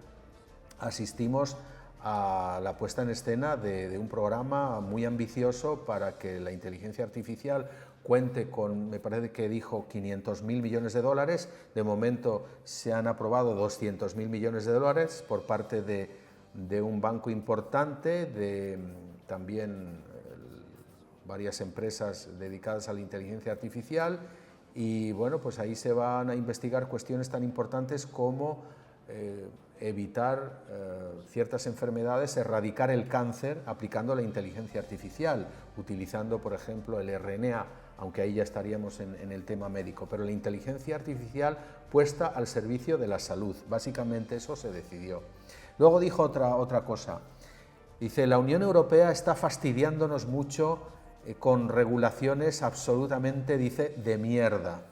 asistimos a la puesta en escena de un programa muy ambicioso para que la inteligencia artificial cuente con, me parece que dijo 500.000 millones de dólares, de momento se han aprobado 200.000 millones de dólares por parte de un banco importante, de también varias empresas dedicadas a la inteligencia artificial y bueno, pues ahí se van a investigar cuestiones tan importantes como evitar ciertas enfermedades, erradicar el cáncer aplicando la inteligencia artificial, utilizando por ejemplo el RNA, aunque ahí ya estaríamos en el tema médico, pero la inteligencia artificial puesta al servicio de la salud, básicamente eso se decidió. Luego dijo otra cosa, dice, la Unión Europea está fastidiándonos mucho con regulaciones absolutamente, dice, de mierda,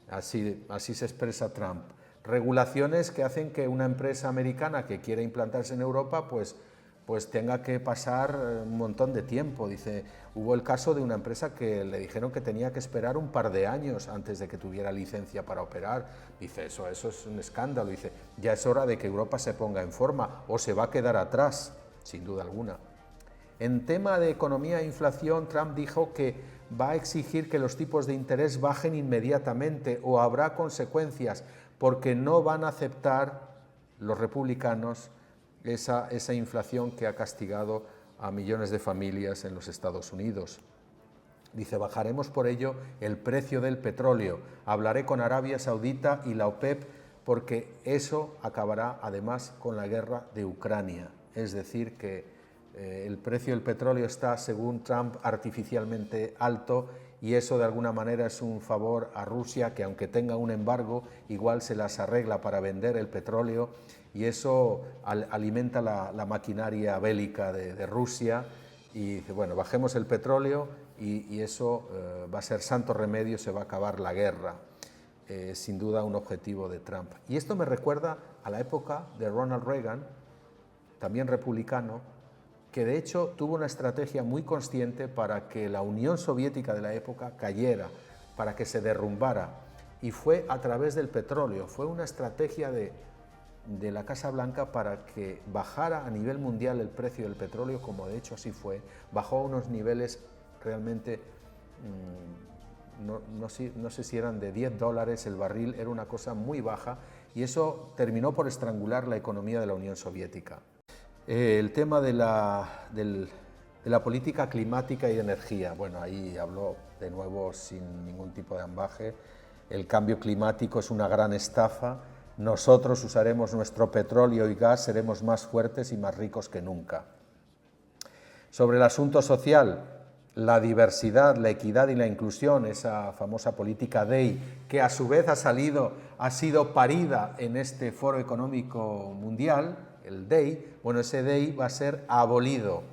así se expresa Trump. Regulaciones que hacen que una empresa americana que quiera implantarse en Europa pues tenga que pasar un montón de tiempo. Dice, hubo el caso de una empresa que le dijeron que tenía que esperar un par de años antes de que tuviera licencia para operar. Dice, eso es un escándalo. Dice, ya es hora de que Europa se ponga en forma o se va a quedar atrás, sin duda alguna. En tema de economía e inflación, Trump dijo que va a exigir que los tipos de interés bajen inmediatamente o habrá consecuencias, porque no van a aceptar los republicanos esa inflación que ha castigado a millones de familias en los Estados Unidos. Dice, bajaremos por ello el precio del petróleo, hablaré con Arabia Saudita y la OPEP porque eso acabará además con la guerra de Ucrania. Es decir, que el precio del petróleo está, según Trump, artificialmente alto y eso de alguna manera es un favor a Rusia que aunque tenga un embargo, igual se las arregla para vender el petróleo y eso alimenta la maquinaria bélica de Rusia y dice, bueno, bajemos el petróleo y eso va a ser santo remedio, se va a acabar la guerra. Sin duda un objetivo de Trump. Y esto me recuerda a la época de Ronald Reagan, también republicano, que de hecho tuvo una estrategia muy consciente para que la Unión Soviética de la época cayera, para que se derrumbara, y fue a través del petróleo, fue una estrategia de la Casa Blanca para que bajara a nivel mundial el precio del petróleo, como de hecho así fue, bajó a unos niveles realmente, no sé si eran de $10 el barril, era una cosa muy baja, y eso terminó por estrangular la economía de la Unión Soviética. El tema de la política climática y de energía, bueno, ahí habló de nuevo sin ningún tipo de ambaje, el cambio climático es una gran estafa, nosotros usaremos nuestro petróleo y gas, seremos más fuertes y más ricos que nunca. Sobre el asunto social, la diversidad, la equidad y la inclusión, esa famosa política DEI, que a su vez ha sido parida en este Foro Económico Mundial, el DEI, bueno, ese DEI va a ser abolido,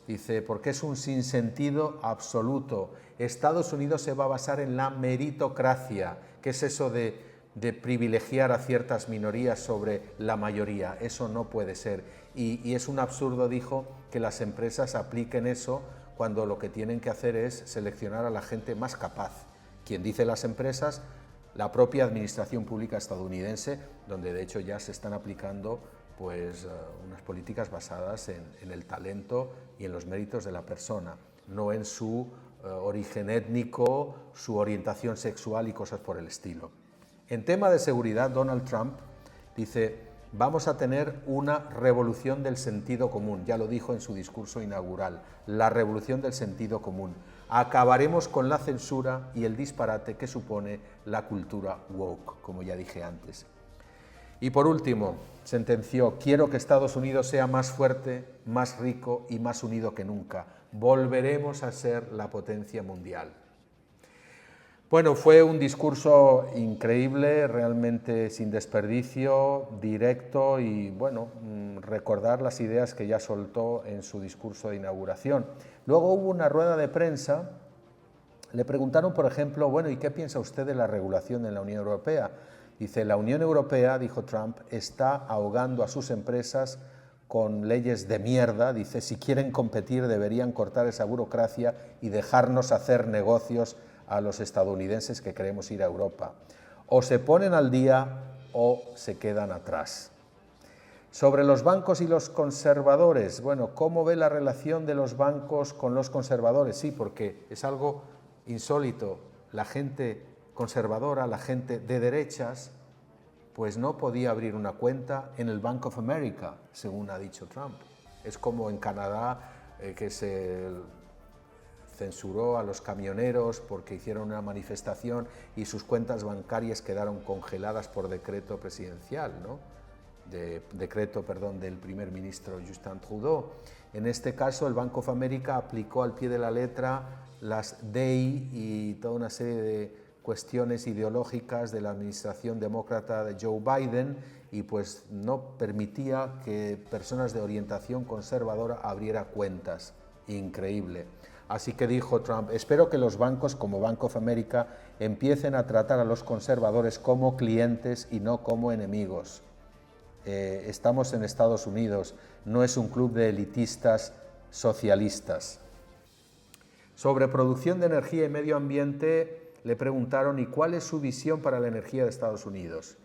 dice, porque es un sinsentido absoluto. Estados Unidos se va a basar en la meritocracia, que es eso de privilegiar a ciertas minorías sobre la mayoría, eso no puede ser. Y es un absurdo, dijo, que las empresas apliquen eso cuando lo que tienen que hacer es seleccionar a la gente más capaz. Quien dice las empresas, la propia administración pública estadounidense, donde de hecho ya se están aplicando pues, unas políticas basadas en el talento y en los méritos de la persona, no en su origen étnico, su orientación sexual y cosas por el estilo. En tema de seguridad, Donald Trump dice, vamos a tener una revolución del sentido común, ya lo dijo en su discurso inaugural, la revolución del sentido común. Acabaremos con la censura y el disparate que supone la cultura woke, como ya dije antes. Y por último, sentenció, quiero que Estados Unidos sea más fuerte, más rico y más unido que nunca. Volveremos a ser la potencia mundial. Bueno, fue un discurso increíble, realmente sin desperdicio, directo y, bueno, recordar las ideas que ya soltó en su discurso de inauguración. Luego hubo una rueda de prensa Le preguntaron, por ejemplo, bueno, ¿y qué piensa usted de la regulación en la Unión Europea? Dice, la Unión Europea, dijo Trump, está ahogando a sus empresas con leyes de mierda. Dice, si quieren competir deberían cortar esa burocracia y dejarnos hacer negocios a los estadounidenses que queremos ir a Europa. O se ponen al día o se quedan atrás. Sobre los bancos y los conservadores, bueno, ¿cómo ve la relación de los bancos con los conservadores? Sí, porque es algo insólito. La gente conservadora, la gente de derechas, pues no podía abrir una cuenta en el Bank of America, según ha dicho Trump. Es como en Canadá, que se censuró a los camioneros porque hicieron una manifestación y sus cuentas bancarias quedaron congeladas por decreto presidencial, ¿no? Decreto del primer ministro Justin Trudeau. En este caso, el Bank of America aplicó al pie de la letra las DEI y toda una serie de cuestiones ideológicas de la administración demócrata de Joe Biden y pues no permitía que personas de orientación conservadora abriera cuentas. Increíble. Así que dijo Trump, espero que los bancos como Bank of America empiecen a tratar a los conservadores como clientes y no como enemigos. Estamos en Estados Unidos, no es un club de elitistas socialistas. Sobre producción de energía y medio ambiente le preguntaron, ¿y cuál es su visión para la energía de Estados Unidos?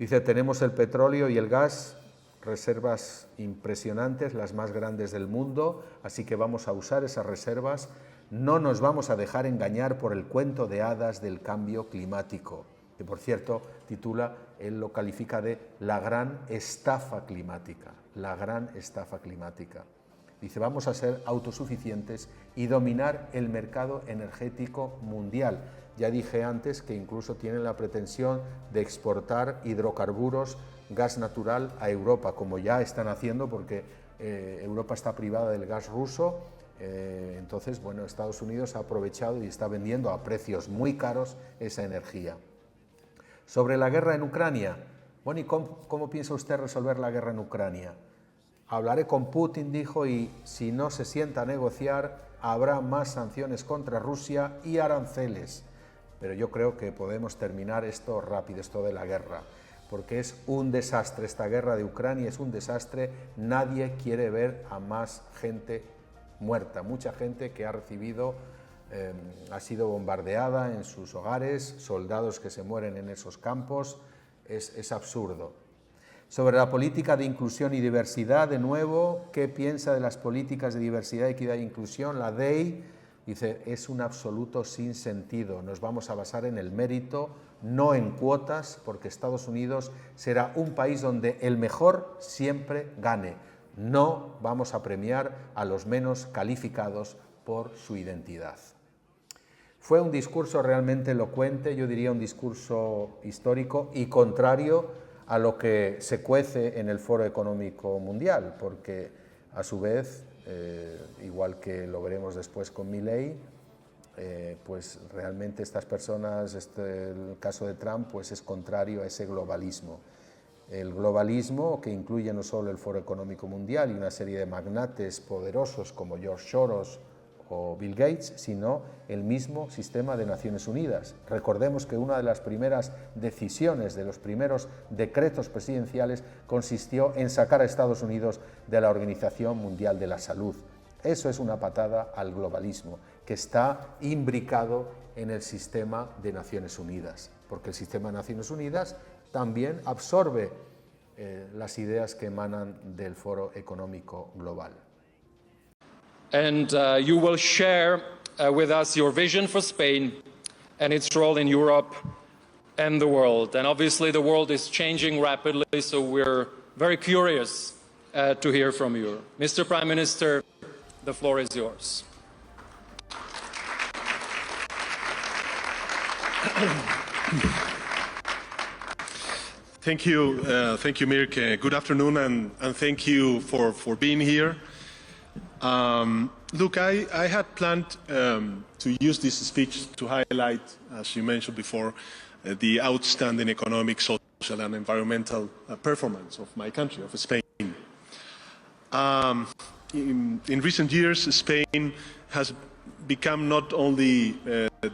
Dice, tenemos el petróleo y el gas, reservas impresionantes, las más grandes del mundo, así que vamos a usar esas reservas. No nos vamos a dejar engañar por el cuento de hadas del cambio climático, que por cierto titula, él lo califica de la gran estafa climática, la gran estafa climática. Dice, vamos a ser autosuficientes y dominar el mercado energético mundial. Ya dije antes que incluso tienen la pretensión de exportar hidrocarburos, gas natural a Europa, como ya están haciendo porque Europa está privada del gas ruso. Entonces, bueno, Estados Unidos ha aprovechado y está vendiendo a precios muy caros esa energía. Sobre la guerra en Ucrania, bueno, ¿y cómo piensa usted resolver la guerra en Ucrania? Hablaré con Putin, dijo, y si no se sienta a negociar, habrá más sanciones contra Rusia y aranceles. Pero yo creo que podemos terminar esto rápido, esto de la guerra, porque es un desastre. Esta guerra de Ucrania es un desastre. Nadie quiere ver a más gente muerta. Mucha gente que ha recibido, ha sido bombardeada en sus hogares, soldados que se mueren en esos campos. Es absurdo. Sobre la política de inclusión y diversidad, de nuevo, ¿qué piensa de las políticas de diversidad, equidad e inclusión? La DEI, dice, es un absoluto sinsentido. Nos vamos a basar en el mérito, no en cuotas, porque Estados Unidos será un país donde el mejor siempre gane. No vamos a premiar a los menos calificados por su identidad. Fue un discurso realmente elocuente, yo diría un discurso histórico y contrario a lo que se cuece en el Foro Económico Mundial, porque a su vez, igual que lo veremos después con Milei, pues realmente estas personas, el caso de Trump, pues es contrario a ese globalismo. El globalismo que incluye no solo el Foro Económico Mundial y una serie de magnates poderosos como George Soros o Bill Gates, sino el mismo sistema de Naciones Unidas. Recordemos que una de las primeras decisiones, de los primeros decretos presidenciales, consistió en sacar a Estados Unidos de la Organización Mundial de la Salud. Eso es una patada al globalismo, que está imbricado en el sistema de Naciones Unidas, porque el sistema de Naciones Unidas también absorbe las ideas que emanan del Foro Económico Global. And you will share with us your vision for Spain and its role in Europe and the world. And obviously the world is changing rapidly, so we're very curious to hear from you. Mr. Prime Minister, the floor is yours. Thank you, Mirke. Good afternoon, and thank you for being here. Look, I had planned to use this speech to highlight, as you mentioned before, the outstanding economic, social and environmental performance of my country, of Spain. In recent years, Spain has become not only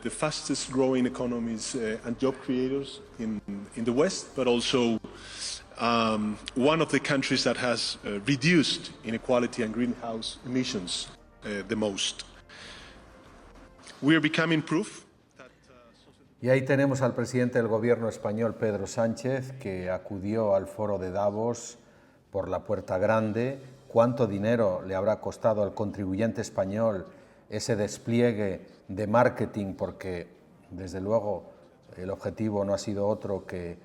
the fastest growing economies and job creators in the West, but also one of the countries that has reduced inequality and greenhouse emissions the most. We are becoming proof. Y ahí tenemos al presidente del gobierno español, Pedro Sánchez, que acudió al foro de Davos por la puerta grande. ¿Cuánto dinero le habrá costado al contribuyente español ese despliegue de marketing? Porque, desde luego, el objetivo no ha sido otro que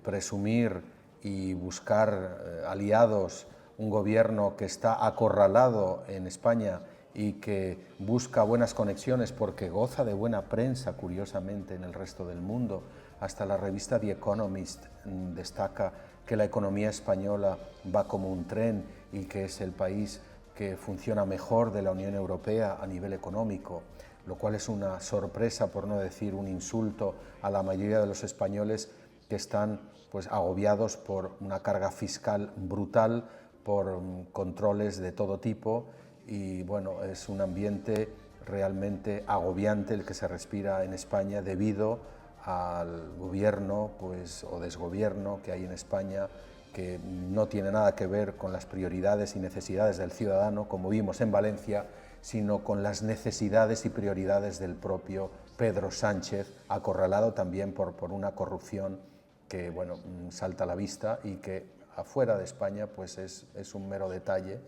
presumir y buscar aliados, un gobierno que está acorralado en España y que busca buenas conexiones porque goza de buena prensa, curiosamente, en el resto del mundo. Hasta la revista The Economist destaca que la economía española va como un tren y que es el país que funciona mejor de la Unión Europea a nivel económico, lo cual es una sorpresa, por no decir un insulto, a la mayoría de los españoles que están pues agobiados por una carga fiscal brutal, por controles de todo tipo. Y bueno, es un ambiente realmente agobiante el que se respira en España debido al gobierno o desgobierno que hay en España, que no tiene nada que ver con las prioridades y necesidades del ciudadano, como vimos en Valencia, sino con las necesidades y prioridades del propio Pedro Sánchez, acorralado también por una corrupción que bueno, salta a la vista y que afuera de España pues es un mero detalle.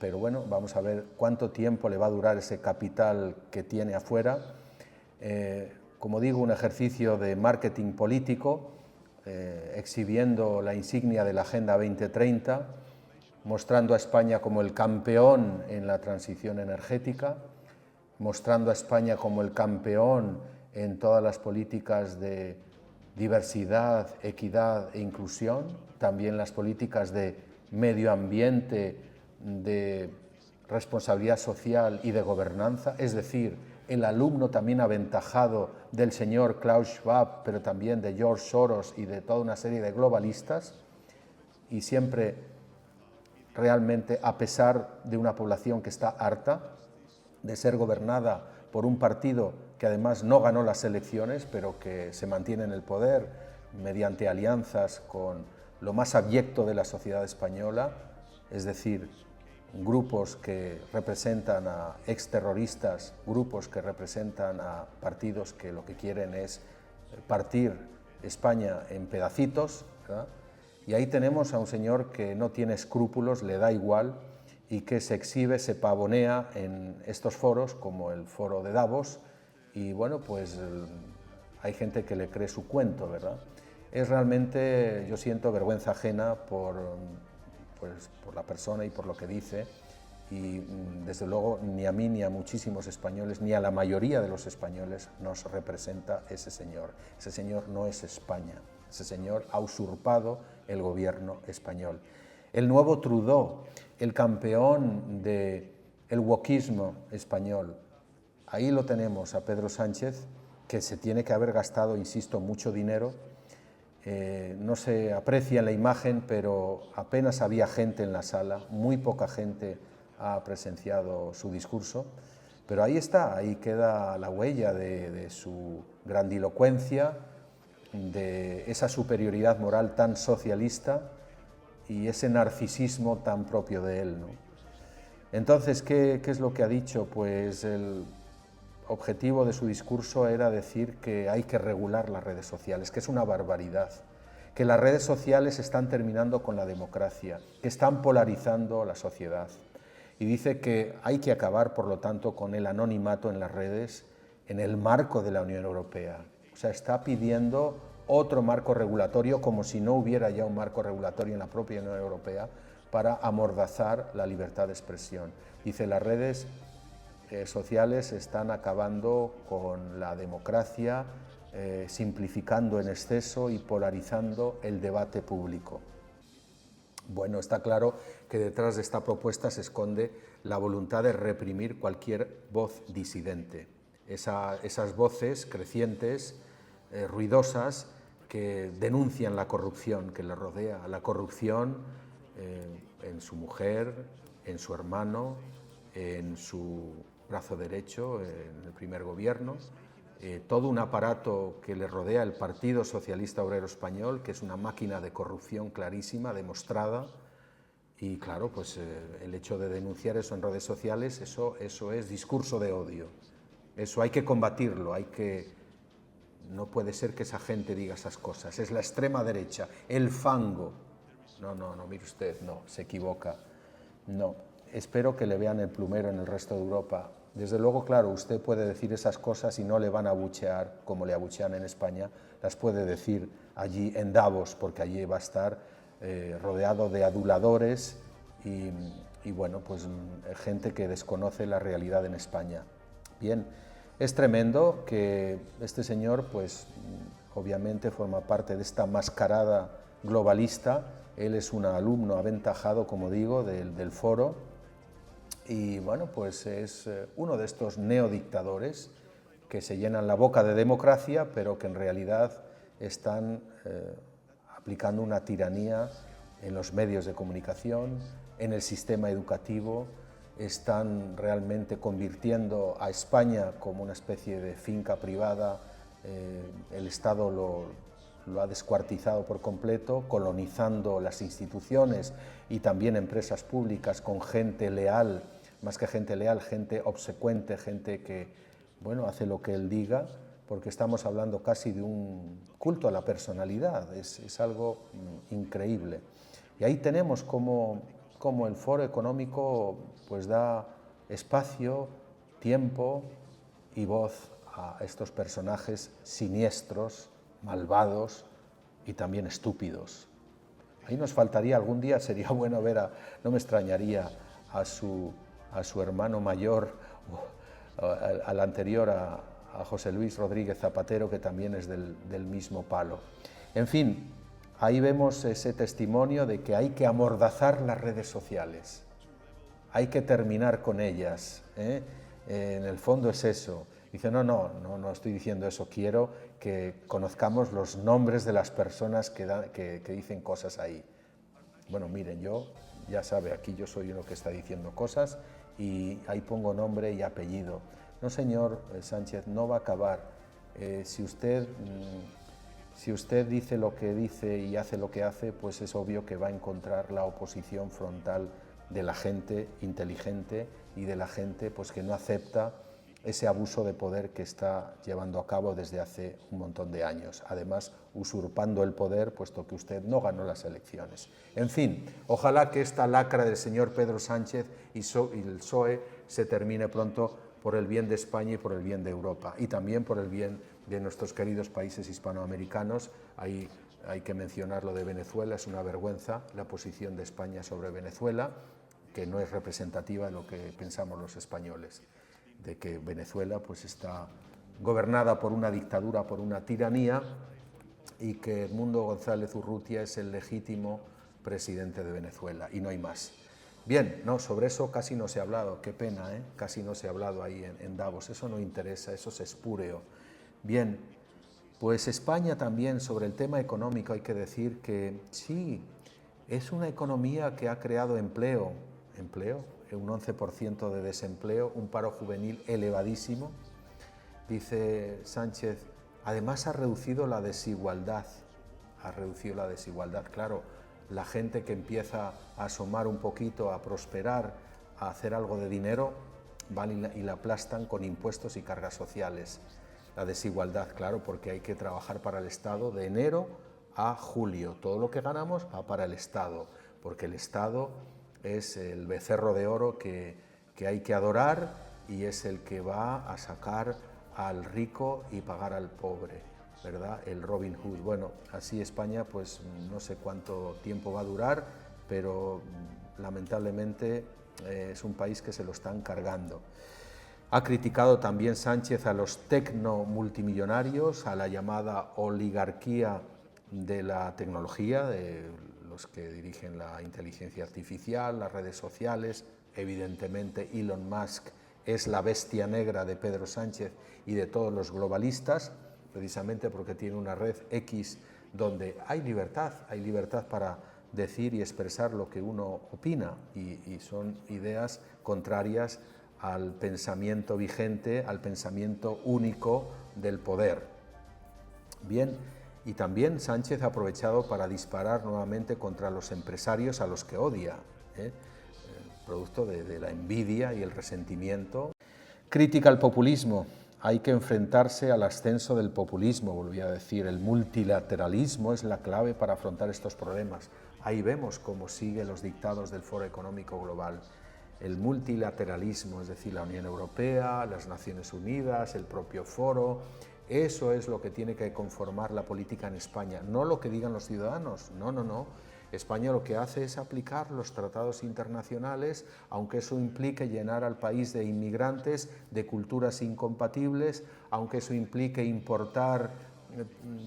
Pero bueno, vamos a ver cuánto tiempo le va a durar ese capital que tiene afuera. Como digo, un ejercicio de marketing político, exhibiendo la insignia de la Agenda 2030, mostrando a España como el campeón en la transición energética, mostrando a España como el campeón en todas las políticas de diversidad, equidad e inclusión, también las políticas de medio ambiente, de responsabilidad social y de gobernanza, es decir, el alumno también aventajado del señor Klaus Schwab, pero también de George Soros y de toda una serie de globalistas, y siempre realmente a pesar de una población que está harta de ser gobernada por un partido que además no ganó las elecciones, pero que se mantiene en el poder mediante alianzas con lo más abyecto de la sociedad española, es decir, grupos que representan a exterroristas, grupos que representan a partidos que lo que quieren es partir España en pedacitos, ¿verdad? Y ahí tenemos a un señor que no tiene escrúpulos, le da igual, y que se exhibe, se pavonea en estos foros, como el foro de Davos, y bueno, pues hay gente que le cree su cuento, ¿verdad? Es realmente, yo siento vergüenza ajena por la persona y por lo que dice, y desde luego ni a mí ni a muchísimos españoles, ni a la mayoría de los españoles nos representa ese señor. Ese señor no es España, ese señor ha usurpado el gobierno español. El nuevo Trudeau, el campeón del wokismo español, ahí lo tenemos a Pedro Sánchez, que se tiene que haber gastado, insisto, mucho dinero. No se aprecia en la imagen, pero apenas había gente en la sala, muy poca gente ha presenciado su discurso, pero ahí está, ahí queda la huella de su grandilocuencia, de esa superioridad moral tan socialista y ese narcisismo tan propio de él, ¿no? Entonces, ¿qué es lo que ha dicho? Pues el objetivo de su discurso era decir que hay que regular las redes sociales, que es una barbaridad, que las redes sociales están terminando con la democracia, que están polarizando la sociedad. Y dice que hay que acabar, por lo tanto, con el anonimato en las redes en el marco de la Unión Europea. O sea, está pidiendo otro marco regulatorio, como si no hubiera ya un marco regulatorio en la propia Unión Europea, para amordazar la libertad de expresión. Dice, las redes sociales están acabando con la democracia, simplificando en exceso y polarizando el debate público. Bueno, está claro que detrás de esta propuesta se esconde la voluntad de reprimir cualquier voz disidente. Esas voces crecientes, ruidosas, que denuncian la corrupción que le rodea, la corrupción en su mujer, en su hermano, en su brazo derecho en el primer gobierno, todo un aparato que le rodea el Partido Socialista Obrero Español, que es una máquina de corrupción clarísima, demostrada, y claro, pues el hecho de denunciar eso en redes sociales, eso es discurso de odio, eso hay que combatirlo, no puede ser que esa gente diga esas cosas, es la extrema derecha, el fango. No, mire usted, no, se equivoca, no. Espero que le vean el plumero en el resto de Europa. Desde luego, claro, usted puede decir esas cosas y no le van a abuchear como le abuchean en España, las puede decir allí en Davos, porque allí va a estar rodeado de aduladores y bueno, pues gente que desconoce la realidad en España. Bien, es tremendo que este señor, pues obviamente forma parte de esta mascarada globalista. Él es un alumno aventajado, como digo, del foro, y bueno, pues es uno de estos neodictadores que se llenan la boca de democracia, pero que en realidad están aplicando una tiranía en los medios de comunicación, en el sistema educativo, están realmente convirtiendo a España como una especie de finca privada, el Estado lo ha descuartizado por completo, colonizando las instituciones y también empresas públicas con gente leal, más que gente leal, gente obsecuente, gente que, bueno, hace lo que él diga, porque estamos hablando casi de un culto a la personalidad, es algo increíble. Y ahí tenemos cómo el Foro Económico pues da espacio, tiempo y voz a estos personajes siniestros, malvados y también estúpidos. Ahí nos faltaría algún día, sería bueno ver, no me extrañaría, a su hermano mayor, al anterior, a José Luis Rodríguez Zapatero, que también es del mismo palo. En fin, ahí vemos ese testimonio de que hay que amordazar las redes sociales, hay que terminar con ellas, ¿eh? En el fondo es eso. Dice, no estoy diciendo eso, quiero que conozcamos los nombres de las personas que dicen cosas ahí. Bueno, miren, ya sabe, aquí yo soy uno que está diciendo cosas y ahí pongo nombre y apellido. No, señor Sánchez, no va a acabar. Si usted dice lo que dice y hace lo que hace, pues es obvio que va a encontrar la oposición frontal de la gente inteligente y de la gente pues que no acepta ese abuso de poder que está llevando a cabo desde hace un montón de años, además usurpando el poder, puesto que usted no ganó las elecciones. En fin, ojalá que esta lacra del señor Pedro Sánchez y el PSOE se termine pronto por el bien de España y por el bien de Europa, y también por el bien de nuestros queridos países hispanoamericanos. Ahí hay que mencionar lo de Venezuela, es una vergüenza la posición de España sobre Venezuela, que no es representativa de lo que pensamos los españoles, de que Venezuela pues está gobernada por una dictadura, por una tiranía, y que Edmundo González Urrutia es el legítimo presidente de Venezuela, y no hay más. Bien, no, sobre eso casi no se ha hablado, qué pena, casi no se ha hablado ahí en Davos, eso no interesa, eso es espúreo. Bien, pues España también, sobre el tema económico, hay que decir que sí, es una economía que ha creado empleo, un 11% de desempleo, un paro juvenil elevadísimo. Dice Sánchez, además ha reducido la desigualdad, claro, la gente que empieza a asomar un poquito, a prosperar, a hacer algo de dinero, van y la aplastan con impuestos y cargas sociales. La desigualdad, claro, porque hay que trabajar para el Estado de enero a julio, todo lo que ganamos va para el Estado, porque el Estado es el becerro de oro que hay que adorar y es el que va a sacar al rico y pagar al pobre, ¿verdad? El Robin Hood. Bueno, así España pues no sé cuánto tiempo va a durar, pero lamentablemente es un país que se lo están cargando. Ha criticado también Sánchez a los tecnomultimillonarios, a la llamada oligarquía de la tecnología, de los que dirigen la inteligencia artificial, las redes sociales. Evidentemente Elon Musk es la bestia negra de Pedro Sánchez y de todos los globalistas, precisamente porque tiene una red X donde hay libertad para decir y expresar lo que uno opina, y son ideas contrarias al pensamiento vigente, al pensamiento único del poder. Bien, y también Sánchez ha aprovechado para disparar nuevamente contra los empresarios a los que odia, producto de la envidia y el resentimiento. Crítica al populismo. Hay que enfrentarse al ascenso del populismo, volví a decir. El multilateralismo es la clave para afrontar estos problemas. Ahí vemos cómo sigue los dictados del Foro Económico Global. El multilateralismo, es decir, la Unión Europea, las Naciones Unidas, el propio Foro, eso es lo que tiene que conformar la política en España, no lo que digan los ciudadanos, no. España lo que hace es aplicar los tratados internacionales, aunque eso implique llenar al país de inmigrantes de culturas incompatibles, aunque eso implique importar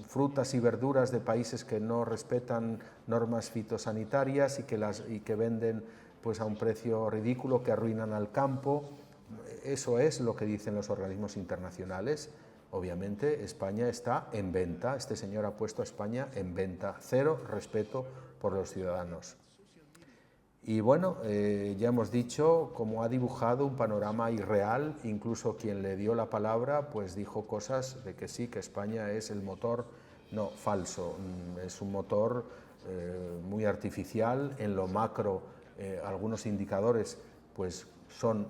frutas y verduras de países que no respetan normas fitosanitarias y que venden pues a un precio ridículo, que arruinan al campo. Eso es lo que dicen los organismos internacionales. Obviamente España está en venta, este señor ha puesto a España en venta, cero respeto por los ciudadanos. Y bueno, ya hemos dicho cómo ha dibujado un panorama irreal, incluso quien le dio la palabra pues dijo cosas de que sí, que España es el motor, no, falso, es un motor muy artificial. En lo macro algunos indicadores pues son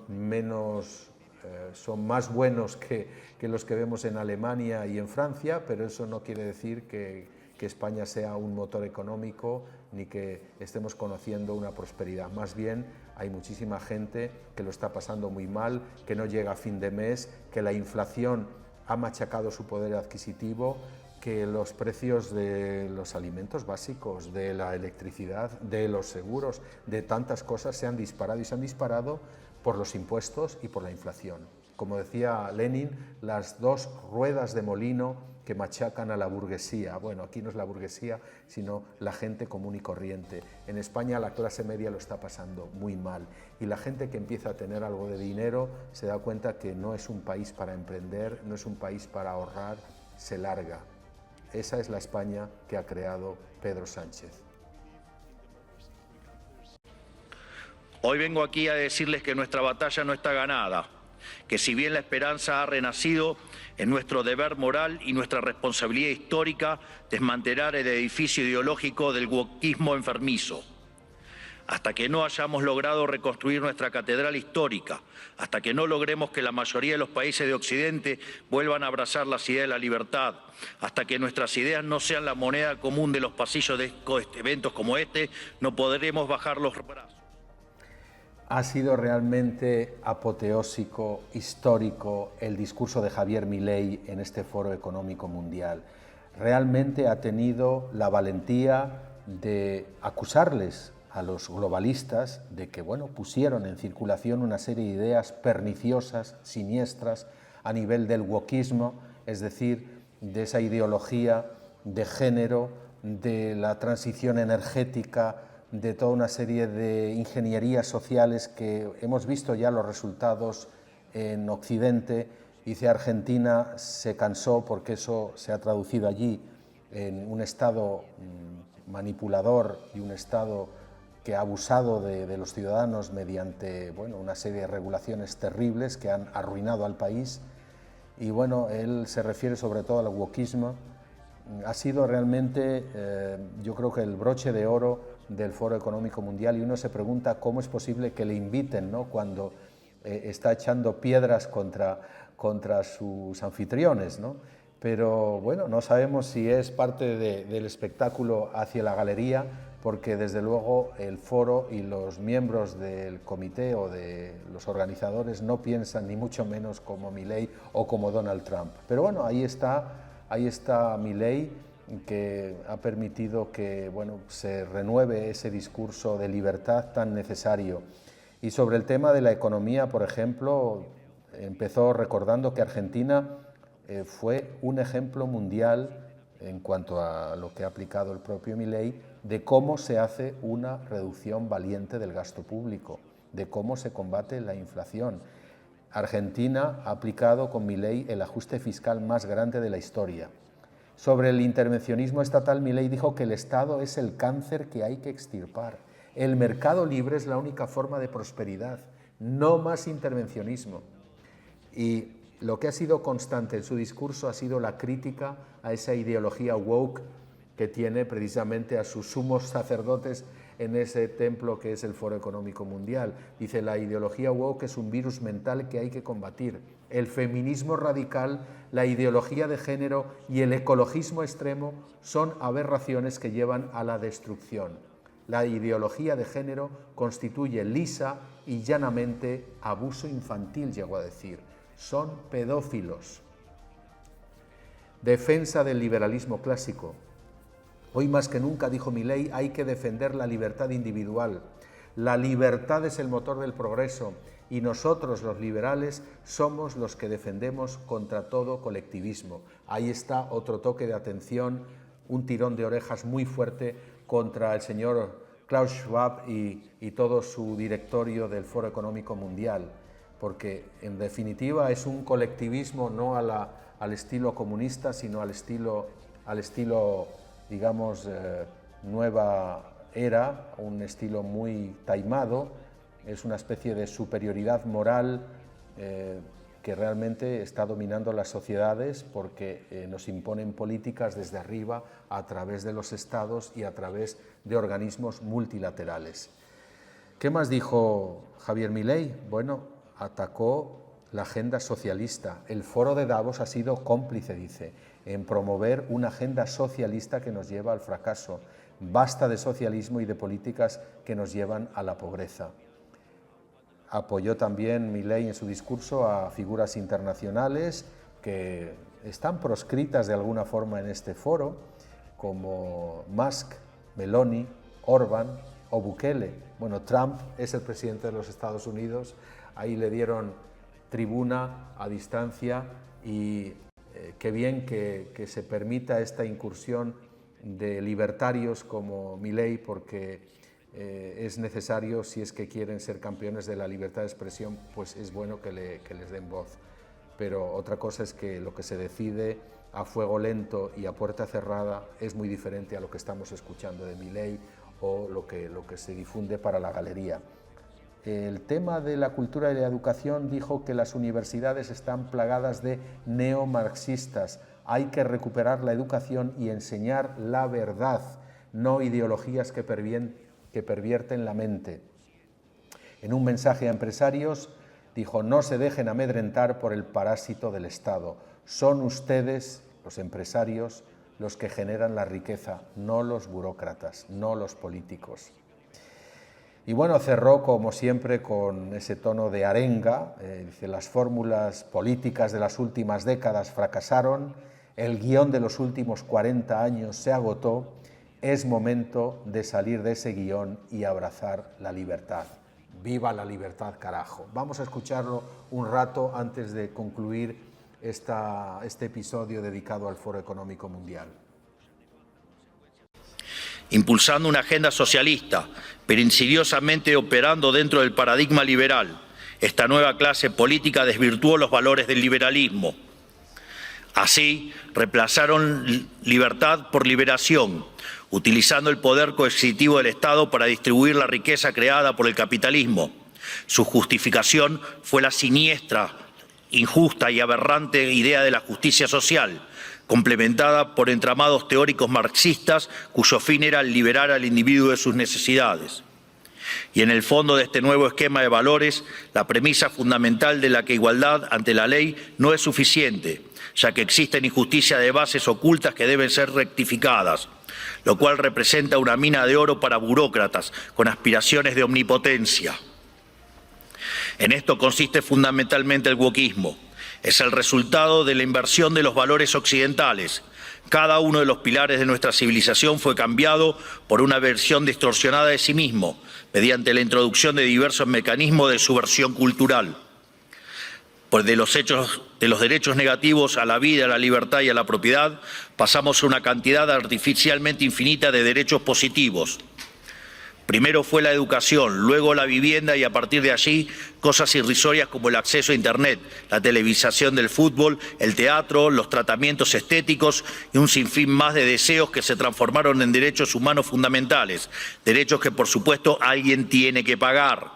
más buenos que los que vemos en Alemania y en Francia, pero eso no quiere decir que España sea un motor económico ni que estemos conociendo una prosperidad. Más bien hay muchísima gente que lo está pasando muy mal, que no llega a fin de mes, que la inflación ha machacado su poder adquisitivo, que los precios de los alimentos básicos, de la electricidad, de los seguros, de tantas cosas se han disparado y se han disparado por los impuestos y por la inflación. Como decía Lenin, las dos ruedas de molino que machacan a la burguesía. Bueno, aquí no es la burguesía, sino la gente común y corriente. En España la clase media lo está pasando muy mal y la gente que empieza a tener algo de dinero se da cuenta que no es un país para emprender, no es un país para ahorrar, se larga. Esa es la España que ha creado Pedro Sánchez. Hoy vengo aquí a decirles que nuestra batalla no está ganada, que si bien la esperanza ha renacido, es nuestro deber moral y nuestra responsabilidad histórica desmantelar el edificio ideológico del wokismo enfermizo. Hasta que no hayamos logrado reconstruir nuestra catedral histórica, hasta que no logremos que la mayoría de los países de Occidente vuelvan a abrazar las ideas de la libertad, hasta que nuestras ideas no sean la moneda común de los pasillos de eventos como este, no podremos bajar los brazos. Ha sido realmente apoteósico, histórico, el discurso de Javier Milei en este Foro Económico Mundial. Realmente ha tenido la valentía de acusarles a los globalistas de que, bueno, pusieron en circulación una serie de ideas perniciosas, siniestras, a nivel del wokismo, es decir, de esa ideología de género, de la transición energética, de toda una serie de ingenierías sociales que hemos visto ya los resultados en Occidente. Dice Argentina se cansó porque eso se ha traducido allí en un Estado manipulador y un Estado que ha abusado de los ciudadanos mediante, bueno, una serie de regulaciones terribles que han arruinado al país. Y bueno, él se refiere sobre todo al wokismo. Ha sido realmente, yo creo que el broche de oro del Foro Económico Mundial, y uno se pregunta cómo es posible que le inviten, ¿no?, cuando está echando piedras contra sus anfitriones, ¿no? Pero bueno, no sabemos si es parte del espectáculo hacia la galería, porque desde luego el foro y los miembros del comité o de los organizadores no piensan ni mucho menos como Milei o como Donald Trump. Pero bueno, ahí está Milei, que ha permitido que, bueno, se renueve ese discurso de libertad tan necesario. Y sobre el tema de la economía, por ejemplo, empezó recordando que Argentina fue un ejemplo mundial en cuanto a lo que ha aplicado el propio Milei, de cómo se hace una reducción valiente del gasto público, de cómo se combate la inflación. Argentina ha aplicado con Milei el ajuste fiscal más grande de la historia. Sobre el intervencionismo estatal, Milei dijo que el Estado es el cáncer que hay que extirpar. El mercado libre es la única forma de prosperidad. no más intervencionismo. Y lo que ha sido constante en su discurso ha sido la crítica a esa ideología woke que tiene precisamente a sus sumos sacerdotes en ese templo que es el Foro Económico Mundial. Dice, la ideología woke es un virus mental que hay que combatir. El feminismo radical, la ideología de género y el ecologismo extremo son aberraciones que llevan a la destrucción. La ideología de género constituye lisa y llanamente abuso infantil, llegó a decir. Son pedófilos. Defensa del liberalismo clásico. Hoy más que nunca, dijo Milei, hay que defender la libertad individual. La libertad es el motor del progreso y nosotros, los liberales, somos los que defendemos contra todo colectivismo. Ahí está otro toque de atención, un tirón de orejas muy fuerte contra el señor Klaus Schwab y todo su directorio del Foro Económico Mundial, porque en definitiva es un colectivismo no al estilo comunista, sino al estilo digamos, nueva era, un estilo muy taimado. Es una especie de superioridad moral que realmente está dominando las sociedades porque nos imponen políticas desde arriba a través de los estados y a través de organismos multilaterales. ¿Qué más dijo Javier Milei? Bueno, atacó la agenda socialista. El Foro de Davos ha sido cómplice, dice, en promover una agenda socialista que nos lleva al fracaso. Basta de socialismo y de políticas que nos llevan a la pobreza. Apoyó también Milei en su discurso a figuras internacionales que están proscritas de alguna forma en este foro, como Musk, Meloni, Orbán o Bukele. Bueno, Trump es el presidente de los Estados Unidos, ahí le dieron tribuna a distancia y qué bien que se permita esta incursión de libertarios como Milei, porque es necesario, si es que quieren ser campeones de la libertad de expresión, pues es bueno que les den voz. Pero otra cosa es que lo que se decide a fuego lento y a puerta cerrada es muy diferente a lo que estamos escuchando de Milei o lo que se difunde para la galería. El tema de la cultura y la educación, dijo que las universidades están plagadas de neomarxistas. Hay que recuperar la educación y enseñar la verdad, no ideologías que pervierten la mente. En un mensaje a empresarios, dijo, no se dejen amedrentar por el parásito del Estado. Son ustedes, los empresarios, los que generan la riqueza, no los burócratas, no los políticos. Y bueno, cerró como siempre con ese tono de arenga, dice, las fórmulas políticas de las últimas décadas fracasaron, el guión de los últimos 40 años se agotó, es momento de salir de ese guión y abrazar la libertad. ¡Viva la libertad, carajo! Vamos a escucharlo un rato antes de concluir este episodio dedicado al Foro Económico Mundial. Impulsando una agenda socialista, pero insidiosamente operando dentro del paradigma liberal. Esta nueva clase política desvirtuó los valores del liberalismo. Así, reemplazaron libertad por liberación, utilizando el poder coercitivo del Estado para distribuir la riqueza creada por el capitalismo. Su justificación fue la siniestra, injusta y aberrante idea de la justicia social, complementada por entramados teóricos marxistas cuyo fin era liberar al individuo de sus necesidades. Y en el fondo de este nuevo esquema de valores, la premisa fundamental de la que igualdad ante la ley no es suficiente, ya que existen injusticias de bases ocultas que deben ser rectificadas, lo cual representa una mina de oro para burócratas con aspiraciones de omnipotencia. En esto consiste fundamentalmente el wokismo. Es el resultado de la inversión de los valores occidentales. Cada uno de los pilares de nuestra civilización fue cambiado por una versión distorsionada de sí mismo, mediante la introducción de diversos mecanismos de subversión cultural. Pues de los derechos negativos a la vida, a la libertad y a la propiedad, pasamos a una cantidad artificialmente infinita de derechos positivos. Primero fue la educación, luego la vivienda y a partir de allí cosas irrisorias como el acceso a Internet, la televisación del fútbol, el teatro, los tratamientos estéticos y un sinfín más de deseos que se transformaron en derechos humanos fundamentales, derechos que por supuesto alguien tiene que pagar.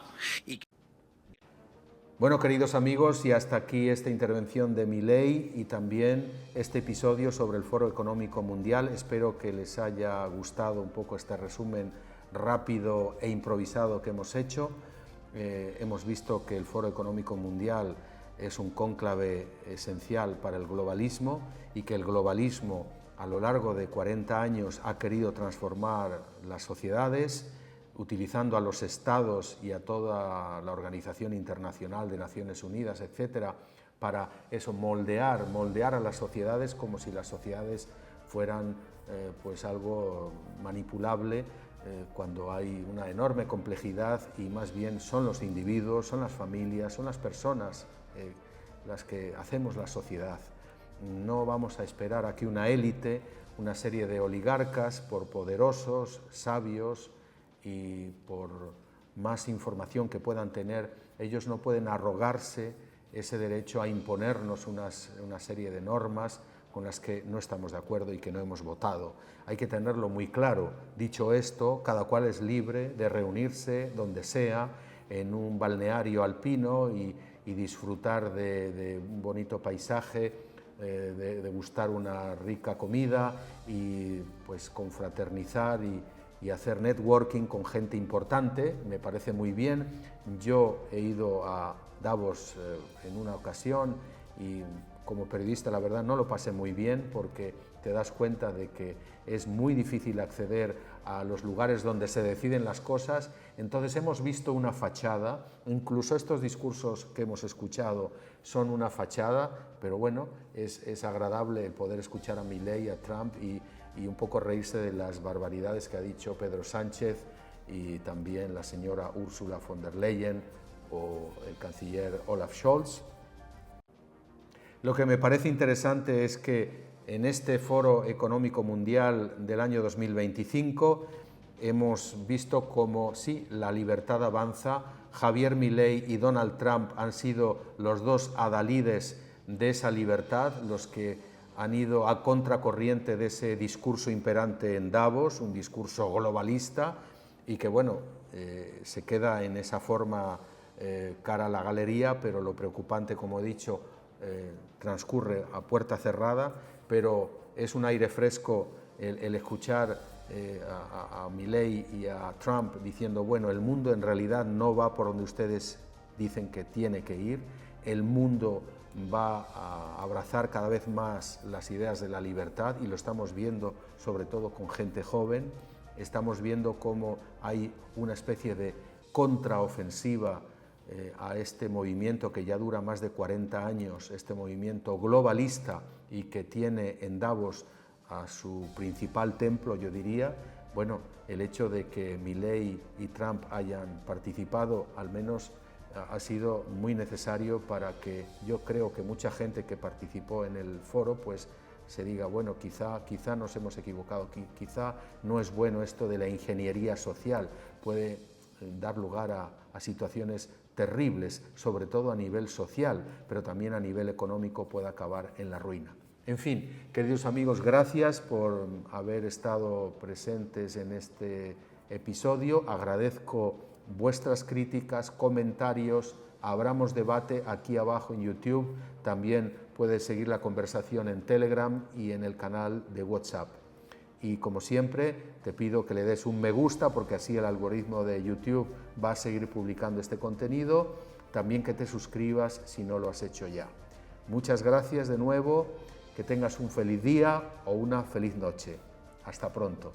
Bueno, queridos amigos, y hasta aquí esta intervención de Milei y también este episodio sobre el Foro Económico Mundial. Espero que les haya gustado un poco este resumen rápido e improvisado que hemos hecho. Hemos visto que el Foro Económico Mundial es un cónclave esencial para el globalismo y que el globalismo a lo largo de 40 años ha querido transformar las sociedades, utilizando a los estados y a toda la Organización Internacional de Naciones Unidas, etcétera, para eso moldear a las sociedades como si las sociedades fueran pues algo manipulable, cuando hay una enorme complejidad y más bien son los individuos, son las familias, son las personas las que hacemos la sociedad. No vamos a esperar a que una élite, una serie de oligarcas, por poderosos, sabios y por más información que puedan tener, ellos no pueden arrogarse ese derecho a imponernos una serie de normas con las que no estamos de acuerdo y que no hemos votado. Hay que tenerlo muy claro. Dicho esto, cada cual es libre de reunirse donde sea, en un balneario alpino y disfrutar de un bonito paisaje, de degustar una rica comida y pues confraternizar y hacer networking con gente importante. Me parece muy bien. Yo he ido a Davos en una ocasión y como periodista la verdad no lo pasé muy bien, porque te das cuenta de que es muy difícil acceder a los lugares donde se deciden las cosas. Entonces hemos visto una fachada, incluso estos discursos que hemos escuchado son una fachada, pero bueno, es agradable el poder escuchar a Milei, a Trump y un poco reírse de las barbaridades que ha dicho Pedro Sánchez y también la señora Ursula von der Leyen o el canciller Olaf Scholz. Lo que me parece interesante es que en este Foro Económico Mundial del año 2025 hemos visto cómo sí, la libertad avanza. Javier Milei y Donald Trump han sido los dos adalides de esa libertad, los que han ido a contracorriente de ese discurso imperante en Davos, un discurso globalista y que bueno, se queda en esa forma cara a la galería, pero lo preocupante, como he dicho, transcurre a puerta cerrada, pero es un aire fresco el escuchar a Milei y a Trump diciendo, bueno, el mundo en realidad no va por donde ustedes dicen que tiene que ir, el mundo va a abrazar cada vez más las ideas de la libertad y lo estamos viendo sobre todo con gente joven. Estamos viendo cómo hay una especie de contraofensiva a este movimiento que ya dura más de 40 años, este movimiento globalista y que tiene en Davos a su principal templo, yo diría. Bueno, el hecho de que Milei y Trump hayan participado al menos ha sido muy necesario para que yo creo que mucha gente que participó en el foro pues se diga, bueno, quizá nos hemos equivocado, quizá no es bueno esto de la ingeniería social, puede dar lugar a situaciones terribles, sobre todo a nivel social, pero también a nivel económico puede acabar en la ruina. En fin, queridos amigos, gracias por haber estado presentes en este episodio. Agradezco vuestras críticas, comentarios, abramos debate aquí abajo en YouTube. También puedes seguir la conversación en Telegram y en el canal de WhatsApp. Y como siempre, te pido que le des un me gusta, porque así el algoritmo de YouTube va a seguir publicando este contenido. También que te suscribas si no lo has hecho ya. Muchas gracias de nuevo, que tengas un feliz día o una feliz noche. Hasta pronto.